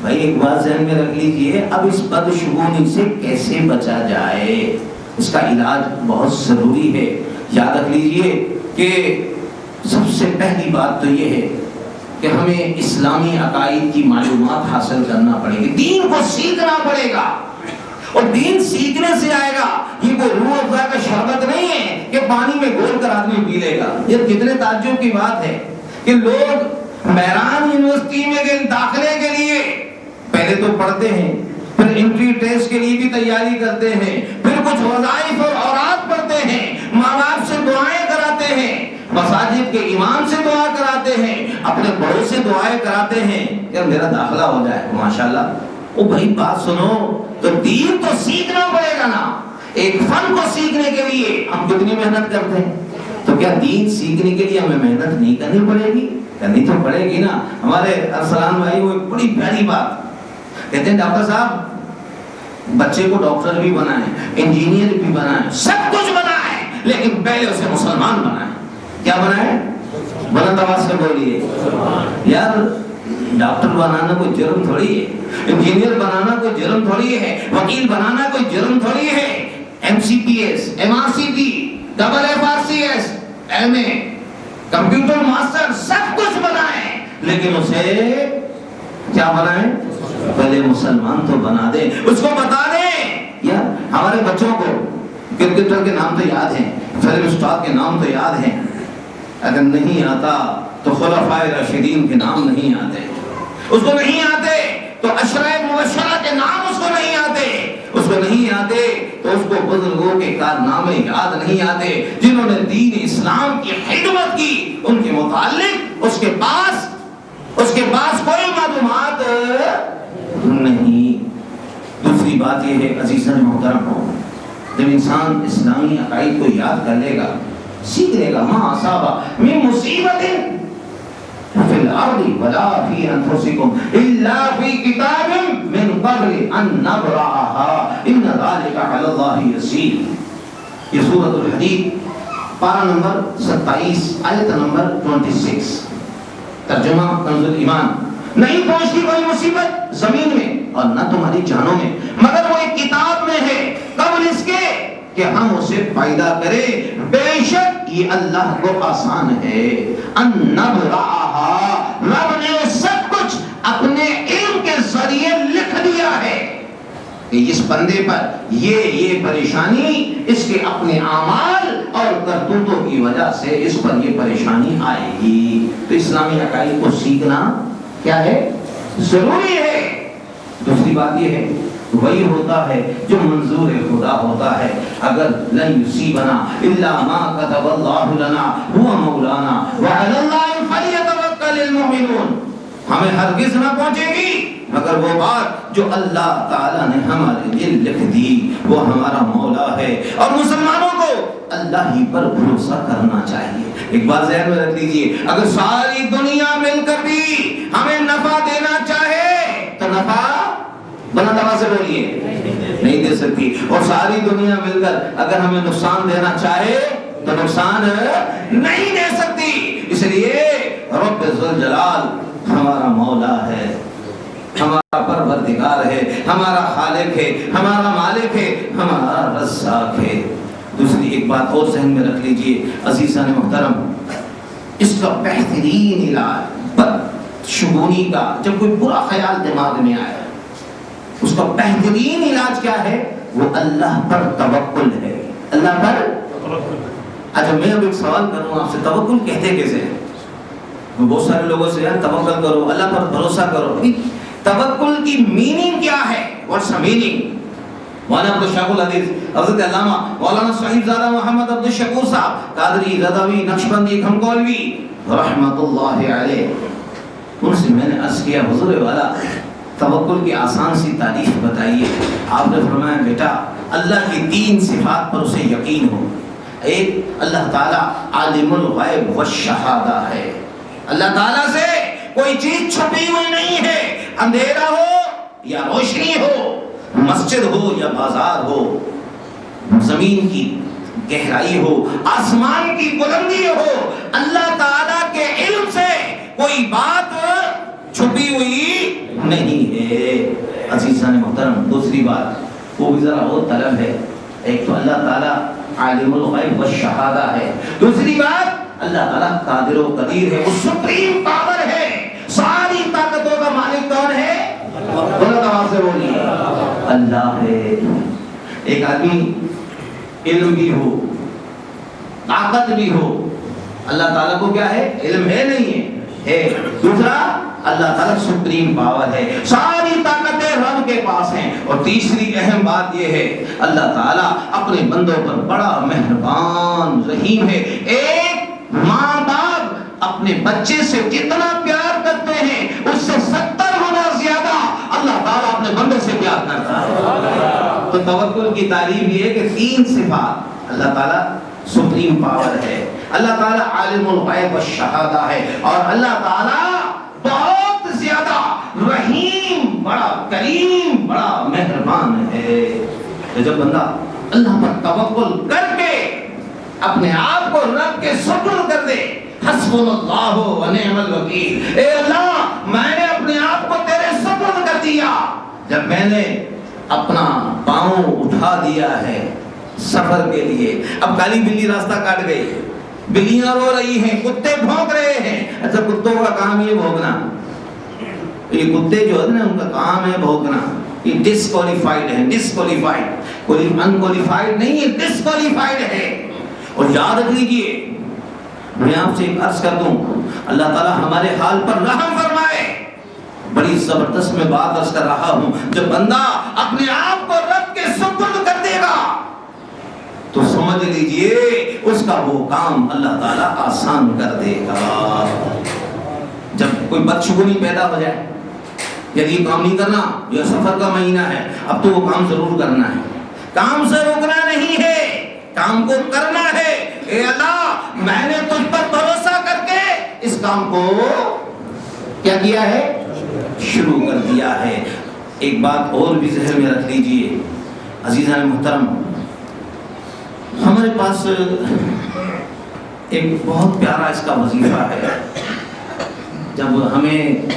[SPEAKER 1] بھائی ایک بات ذہن میں رکھ لیجئے، اب اس بدشگونی سے کیسے بچا جائے، اس کا علاج بہت ضروری ہے. یاد رکھ لیجئے کہ سب سے پہلی بات تو یہ ہے کہ ہمیں اسلامی عقائد کی معلومات حاصل کرنا پڑے گی. دین کو سیکھنا پڑے گا، اور دین سیکھنے سے آئے گا. یہ کوئی روح افزا کا شربت نہیں ہے کہ پانی میں گھول کر آدمی پی لے گا. یہ کتنے تعجب کی بات ہے کہ لوگ مہران یونیورسٹی میں داخلے کے لیے پہلے تو پڑھتے ہیں، پھر انٹری ٹیسٹ کے لیے بھی تیاری کرتے ہیں، پھر کچھ وظائف اور اوراد پڑھتے ہیں، ماں باپ سے دعائیں کراتے ہیں، مساجد کے امام سے دعا کراتے ہیں، اپنے بڑوں سے دعائیں کراتے ہیں کہ میرا داخلہ ہو جائے. ماشاءاللہ. او بھائی بات سنو، تو دین تو سیکھنا پڑے گا نا. ایک فن کو سیکھنے کے لیے ہم کتنی محنت کرتے ہیں، تو کیا دین سیکھنے کے لیے ہمیں محنت نہیں کرنی پڑے گی؟ کرنی تو پڑے گی نا. ہمارے ارسلان بھائی وہ ایک بڑی پیاری بات کہتے ہیں، ڈاکٹر صاحب بچے کو ڈاکٹر بھی بنائیں، انجینئر بھی بنائیں، سب کچھ بنائیں، لیکن پہلے اسے مسلمان بنائیں. کیا بنائیں؟ بلند آواز سے بولیے. یار ڈاکٹر بنانا کوئی جرم تھوڑی ہے، انجینئر بنانا کوئی جرم تھوڑی ہے، وکیل بنانا کوئی جرم تھوڑی ہے. M C P S, M R C P, double F R C S, M A, computer master, سب کچھ بنائیں، لیکن اسے کیا بنائیں؟ پہلے مسلمان تو بنا دیں، اس کو بتا دیں. یا ہمارے بچوں کو کرکٹر کے نام تو یاد ہیں، فلم اسٹار کے نام تو یاد ہیں، اگر نہیں آتا تو خلفائے راشدین کے نام نہیں آتے، اس کو نہیں آتے تو عشرہ مبشرہ کے نام اس کو نہیں آتے، اس کو نہیں آتے تو اس کو بزرگوں کے کارنامے یاد نہیں آتے جنہوں نے دین اسلام کی خدمت کی. ان کے متعلق اس کے پاس کوئی معلومات نہیں. دوسری بات یہ ہے عزیزان محترم، جب انسان اسلامی عقائد کو یاد کر لے گا، سیکھ لے گا، ما اصاب من مصیبت فی الارض ولا فی انفسکم الا فی کتاب من قبل ان نبرأها ان ذلک علی اللہ یسیر. یہ سورۃ الحدید پارہ نمبر 27 آیت نمبر 26. ترجمہ کنز ایمان. نہیں پہنچتی کوئی مصیبت زمین میں اور نہ تمہاری جانوں میں مگر وہ ایک کتاب میں ہے قبل اس کے کہ ہم اسے پیدا کرے. بے شک یہ اللہ کو آسان ہے. ان نبرأها، رب نے سب کچھ اپنے علم کے ذریعے لکھ دیا ہے کہ اس بندے پر یہ پریشانی اس کے اپنے اعمال اور کرتوتوں کی وجہ سے اس پر یہ پریشانی آئے گی. تو اسلامی عقائد کو سیکھنا کیا ہے؟ ضروری ہے. دوسری بات یہ ہے وہی ہوتا ہے جو منظور خدا ہوتا ہے. اگر لن یصیبنا الا ما كتب اللہ لنا هو مولانا وعلى الله فليتوكل المؤمنون. ہمیں ہرگز نہ پہنچے گی مگر وہ بات جو اللہ تعالیٰ نے ہمارے لیے لکھ دی، وہ ہمارا مولا ہے. اور مسلمانوں کو اللہ ہی پر بھروسہ کرنا چاہیے. ایک بات ذہن میں رکھ لیجیے، اگر ساری دنیا مل کر بھی ہمیں نفع دینا چاہے تو نفع بلند آواز سے بولیے نہیں دے سکتی، اور ساری دنیا مل کر اگر ہمیں نقصان دینا چاہے تو نقصان نہیں دے سکتی. اس لیے رب ذوالجلال ہمارا مولا ہے، ہمارا پروردگار ہے، ہمارا خالق ہے، ہمارا مالک ہے، ہمارا رزاق ہے. دوسری ایک بات اور ذہن میں رکھ لیجئے عزیزان محترم، اس کا بہترین علاج بدشگونی کا، جب کوئی برا خیال دماغ میں آئے، اس کا بہترین علاج کیا ہے؟ وہ اللہ پر توکل ہے. اللہ پر. اچھا میں اب ایک سوال کروں آپ سے، توکل کہتے کیسے ہیں؟ بہت سارے لوگوں سے یار توکل کرو، اللہ پر بھروسہ کرو. توکل کی میننگ کیا ہے؟ What's the meaning? مولانا عبد الشاکر الحدیث حضرت علامہ مولانا صاحب زادہ محمد عبد الشکور صاحب قادری، رضوی، نقشبندی، کھمکولوی رحمت اللہ علیہ، ان سے میں نے عرض کیا حضور والا توکل کی آسان سی تعریف بتائیے. آپ نے فرمایا بیٹا اللہ کی 3 صفات پر اسے یقین ہو. ایک، اللہ تعالیٰ عالم الغیب والشہادہ ہے، اللہ تعالیٰ سے کوئی چیز چھپی ہوئی نہیں ہے، اندھیرا ہو یا روشنی ہو، مسجد ہو یا بازار ہو، زمین کی گہرائی ہو، آسمان کی بلندی ہو، اللہ تعالیٰ کے علم سے کوئی بات چھپی ہوئی نہیں ہے. عزیزان محترم دوسری بات وہ بھی ذرا اور طلب ہے. ایک تو اللہ تعالیٰ عالم الغیب والشہادہ ہے، دوسری بات اللہ تعالیٰ قادر و قدیر ہے، وہ سپریم پاور ہے، ساری طاقتوں کا مالک کون ہے؟ بلند آواز سے بولیے اللہ ہے. ایک آدمی علم بھی ہو، طاقت بھی ہو، اللہ تعالیٰ کو کیا ہے؟ علم ہے نہیں ہے. دوسرا اللہ تعالیٰ سپریم پاور ہے، ساری طاقتیں رب کے پاس ہیں۔ اور تیسری اہم بات یہ ہے، اللہ تعالیٰ اپنے بندوں پر بڑا مہربان رحیم ہے۔ ایک ماں باپ اپنے بچے سے جتنا پیار کرتے ہیں اس سے 70 گنا زیادہ اللہ تعالیٰ اپنے بندے سے پیار کرتا ہے۔ تو توکل کی تعریف یہ ہے کہ 3 صفات، اللہ تعالیٰ سپریم پاور ہے، اللہ تعالیٰ عالم الغیب والشہادہ ہے، اور اللہ تعالیٰ بہت زیادہ رحیم، بڑا کریم، بڑا مہربان ہے۔ تو جب بندہ اللہ پر توکل کر کے اپنے آپ کو رب کے سپرد کر دے، حسبنا اللہ و نعم الوکیل، اے اللہ میں نے اپنے آپ کو تیرے سپرد کر دیا، جب میں نے اپنا پاؤں اٹھا دیا ہے سفر کے لیے، اب کالی بلی راستہ کاٹ گئی، بلیاں رو رہی ہیں، کتے بھونک رہے ہیں، اچھا کتوں کا کام یہ بھونکنا، یہ کتے جو ہے نا ان کا کام ہے بھونکنا، یہ ڈسکوالیفائڈ ہے، ڈسکوالیفائڈ، کوئی انکوالیفائڈ نہیں ہے، ڈسکوالیفائڈ ہے۔ اور یاد رکھ لیجئے، میں آپ سے ایک عرض کر دوں، اللہ تعالیٰ ہمارے حال پر رحم فرمائے، بڑی زبردست میں بات عرض کر رہا ہوں، جب بندہ اپنے آپ کو رب کے سپرد کر دے گا تو سمجھ لیجئے اس کا وہ کام اللہ تعالیٰ آسان کر دے گا۔ جب کوئی بدشگونی پیدا ہو جائے، یعنی یہ کام نہیں کرنا، یہ سفر کا مہینہ ہے، اب تو وہ کام ضرور کرنا ہے، کام سے رکنا نہیں ہے، کام کو کرنا ہے۔ اے اللہ میں نے تجھ پر بھروسہ کر کے اس کام کو کیا کیا ہے، شروع کر دیا ہے۔ ایک بات اور بھی ذہن میں رکھ لیجئے عزیزان محترم، ہمارے پاس ایک بہت پیارا اس کا وظیفہ ہے، جب ہمیں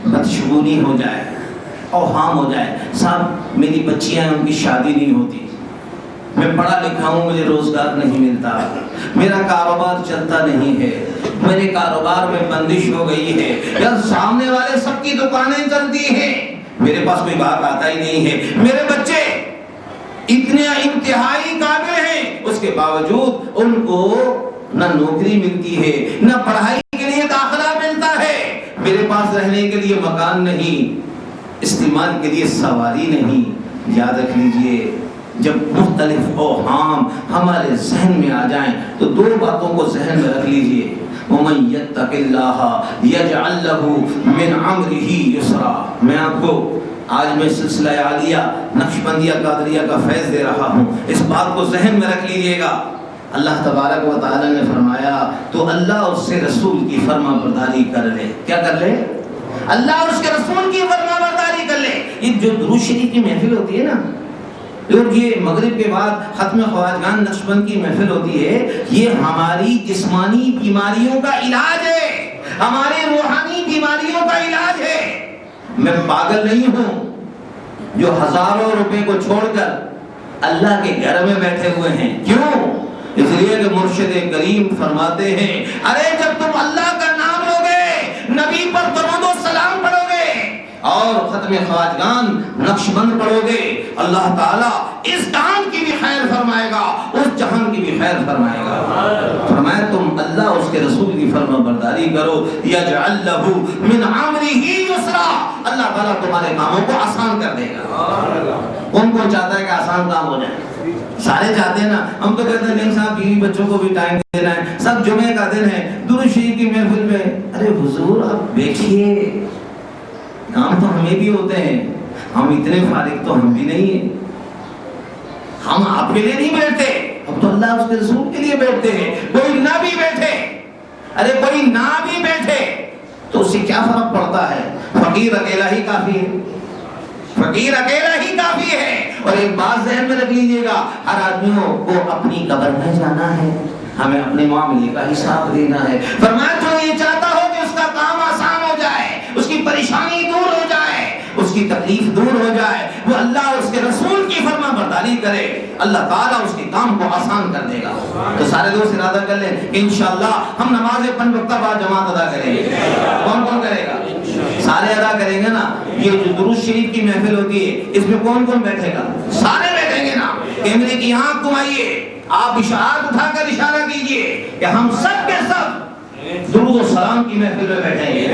[SPEAKER 1] بدشگونی ہو جائے، اوہام ہو جائے، صاحب میری بچیاں ہیں ان کی شادی نہیں ہوتی، میں پڑھا لکھا ہوں مجھے روزگار نہیں ملتا، میرا کاروبار چلتا نہیں ہے، میرے کاروبار میں بندش ہو گئی ہے، یا سامنے والے سب کی دکانیں چلتی ہیں، میرے پاس کوئی بات آتا ہی نہیں ہے، میرے بچے اتنے انتہائی قابل ہیں، اس کے باوجود ان کو نہ نوکری ملتی ہے، نہ پڑھائی کے لیے داخلہ ملتا ہے، میرے پاس رہنے کے لیے مکان نہیں، استعمال کے لیے سواری نہیں۔ یاد رکھ لیجئے جب مختلف اوہام ہمارے ذہن میں آ جائیں تو 2 باتوں کو ذہن میں رکھ لیجئے، وَمَن يَتَّقِ اللَّهَ يَجْعَلْ لَهُ مِنْ أَمْرِهِ يُسْرًا۔ میں آپ کو آج میں سلسلہ عالیہ نقشبندیہ قادریہ کا فیض دے رہا ہوں، اس بات کو ذہن میں رکھ لیجئے گا۔ اللہ تبارک و تعالی نے فرمایا تو اللہ اور اس کے رسول کی فرما برداری کر لے، کیا کر لے؟ اللہ اور اس کے رسول کی فرما برداری کر لے۔ یہ جو درود شریف کی محفل ہوتی ہے نا، اور یہ مغرب کے بعد ختم خواجگان نقشبند کی محفل ہوتی ہے، یہ ہماری جسمانی بیماریوں کا علاج ہے، ہماری روحانی بیماریوں کا علاج ہے۔ میں پاگل نہیں ہوں جو ہزاروں روپے کو چھوڑ کر اللہ کے گھر میں بیٹھے ہوئے ہیں، کیوں؟ اس لیے کہ مرشد کریم فرماتے ہیں، ارے جب تم اللہ کا نام لو گے، نبی پر درود و سلام پڑھو گے اور ختم خواجگان نقشبند پڑھو گے، اللہ تعالیٰ اس جہان کی بھی خیر فرمائے گا، اس جہان کی بھی خیر فرمائے گا۔ فرمایا تم اللہ اس کے رسول کی فرما برداری کرو، یجعل لہ من امرہ یسرا، اللہ تعالیٰ تمہارے کاموں کو آسان کر دے گا۔ کون چاہتا ہے کہ آسان کام ہو جائے؟ سارے چاہتے ہیں نا، ہم تو کہتے ہیں نہیں صاحب بیوی بچوں کو بھی ٹائم دینا ہے، سب جمعے کا دن ہے درود شریف کی محفل میں، ارے حضور آپ بیٹھیے، کام تو ہمیں بھی ہوتے ہیں، ہم اتنے فارغ تو ہم بھی نہیں ہیں، ہم آپ کے لیے نہیں بیٹھتے، اب تو اللہ اس کے رسول کے لیے بیٹھتے ہیں۔ کوئی نہ بھی بیٹھے، ارے کوئی نہ بھی بیٹھے تو اس سے کیا فرق پڑتا ہے؟ فقیر اکیلا ہی کافی ہے، فقیر اکیلا ہی کافی ہے۔ اور ایک بات ذہن میں رکھ لیجئے گا، ہر آدمیوں کو اپنی قبر میں جانا ہے، ہمیں اپنے معاملے کا حساب دینا ہے۔ فرمایا تو یہ چاہتا ہو کہ اس کا کام آسان ہو جائے، اس کی پریشانی دور ہو جائے، اس کی تکلیف دور ہو جائے، وہ اللہ اور اس کے رسول کی فرما برداری کرے، اللہ تعالیٰ اس کے کام کو آسان کر دے گا۔ تو سارے دوست ارادہ کر لیں کہ انشاءاللہ ہم نماز 5 وقتہ بعد جماعت ادا کریں گے۔ کون کون کرے گا؟ سارے ادا کریں گے نا۔ یہ جو درود شریف کی محفل ہوتی ہے اس میں کون کون بیٹھے گا؟ سارے بیٹھیں گے نا۔ کیمرے کی آنکھ گھمائیے، آپ اشارات اٹھا کر اشارہ کیجئے کہ ہم سب کے سب درود و سلام کی محفل میں بیٹھیں گے۔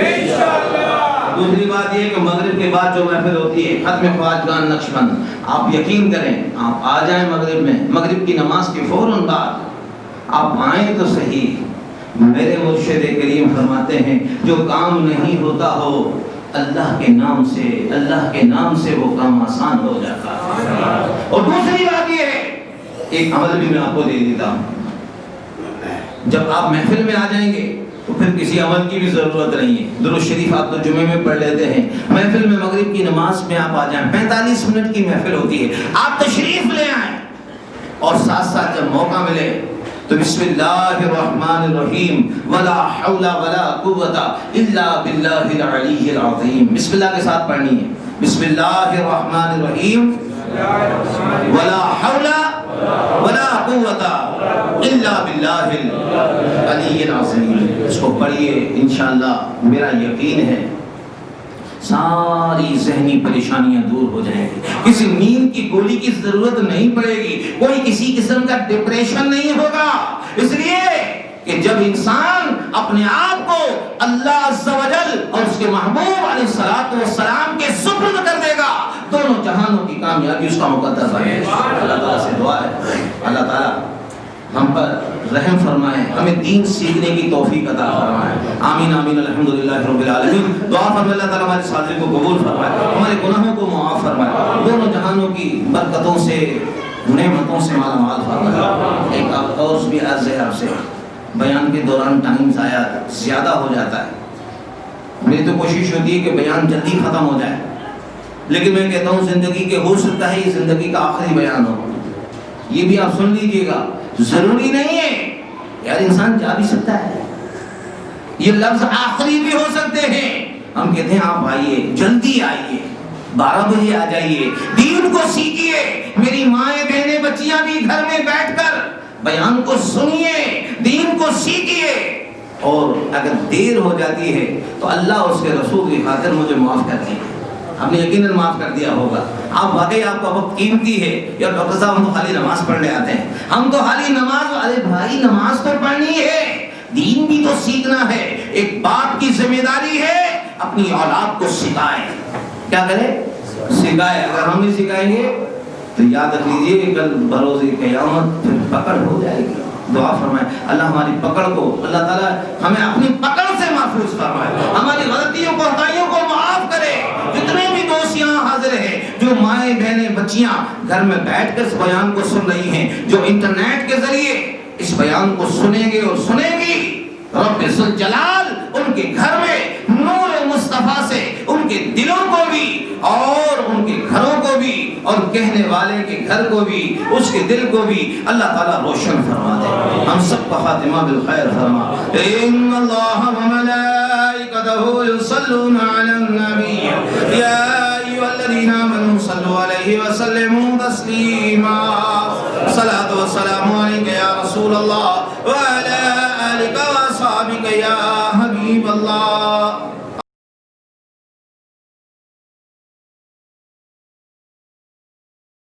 [SPEAKER 1] دوسری بات یہ کہ مغرب کے بعد جو محفل ہوتی ہے ختم خواجگان نقشبند، آپ یقین کریں آپ آ جائیں مغرب میں، مغرب کی نماز کے فوراً بعد آپ آئیں تو صحیح، میرے مرشد کریم فرماتے ہیں جو کام نہیں ہوتا ہو اللہ کے نام سے وہ کام آسان ہو جاتا ہے۔ اور دوسری بات یہ ہے، ایک عمل بھی میں آپ کو دے دیتا ہوں، جب آپ محفل میں آ جائیں گے تو پھر کسی عمل کی بھی ضرورت نہیں ہے، درود شریف آپ تو جمعے میں پڑھ لیتے ہیں، محفل میں مغرب کی نماز میں آپ آ جائیں، 45 منٹ کی محفل ہوتی ہے، آپ تشریف لے آئیں اور ساتھ ساتھ جب موقع ملے تو بسم اللہ الرحمن الرحیم ولا حول ولا قوت الا باللہ العلی العظیم، بسم اللہ کے ساتھ پڑھنی ہے، بسم اللہ الرحمن الرحیم ولا حول ولا قوت الا باللہ العلی العظیم، اس کو پڑھیے انشاءاللہ میرا یقین ہے ساری ذہنی پریشانیاں دور ہو جائیں گی، کسی نیند کی گولی کی ضرورت نہیں پڑے گی، کوئی کسی قسم کا ڈپریشن نہیں ہوگا، اس لیے کہ جب انسان اپنے آپ کو اللہ عز و جل اور اس کے محبوب علیہ السلام کے سپرد کر دے گا، دونوں جہانوں کی کامیابی اس کا مقدس ہے۔ اللہ تعالیٰ سے دعا ہے اللہ تعالیٰ ہم پر رحم فرمائے، ہمیں دین سیکھنے کی توفیق عطا فرمائے، آمین آمین الحمدللہ رب العالمین۔ دعا فرمائے اللہ تعالیٰ ہمارے ساتھی کو قبول فرمائے، ہمارے گناہوں کو معاف فرمائے، دونوں جہانوں کی برکتوں سے نعمتوں سے مالا مال فرمائے۔ ایک اور بھی عرض ہے آپ سے، بیان کے دوران ٹائم زیادہ ہو جاتا ہے، میری تو کوشش ہوتی ہے کہ بیان جلدی ختم ہو جائے، لیکن میں کہتا ہوں زندگی کے ہو سکتا ہے یہ زندگی کا آخری بیان ہو، یہ بھی آپ سن لیجئے گا، ضروری نہیں ہے یار انسان جا بھی سکتا ہے، یہ لفظ آخری بھی ہو سکتے ہیں، ہم کہتے ہیں آپ آئیے جلدی آئیے، 12 بجے آ جائیے، دین کو سیکھیے، میری مائیں بہنیں بچیاں بھی گھر میں بیٹھ کر بیان کو سنیے، دین کو سیکھیے، اور اگر دیر ہو جاتی ہے تو اللہ اور اس کے رسول کی خاطر مجھے معاف کر دیجیے، ہم نے یقیناً معاف کر دیا ہوگا، آپ واقعی آپ کا وقت قیمتی ہے، یا ڈاکٹر صاحب ہم تو خالی نماز پڑھنے آتے ہیں، ہم تو خالی نماز، ارے بھائی نماز تو پڑھنی ہے، دین بھی تو سیکھنا ہے، ایک باپ کی ذمہ داری ہے اپنی اولاد کو سکھائے، کیا کرے سکھائے، اگر ہم نہیں سکھائیں گے تو یاد رکھ لیجیے کل بروز قیامت پھر پکڑ ہو جائے گی۔ دعا فرمائے اللہ ہماری پکڑ کو، اللہ تعالیٰ ہمیں اپنی پکڑ سے محفوظ فرمائے، ہماری غلطیوں کو ہدایوں کو معاف کرے، جتنے بھی دوست یہاں حاضر ہیں، جو مائیں بہنیں بچیاں گھر میں بیٹھ کر اس بیان کو سن رہی ہیں، جو انٹرنیٹ کے ذریعے اس بیان کو سنیں گے اور سنیں گی، رب ذوالجلال ان کے گھر میں نور مصطفیٰ سے ان کے دلوں کو بھی اور ان کے گھروں کو بھی اور کہنے والے کے گھر کو بھی اس کے دل کو بھی اللہ تعالیٰ روشن فرما دے، ہم سب کا خاتمہ بالخیر فرما۔ ان اللہ و ملائکتہ یصلون علی النبی یا ایھا الذین آمنوا صلوا علیہ وسلموا تسلیما، صلاۃ و سلام علیک یا رسول اللہ وعلی آلک و اصحابک یا حبیب اللہ۔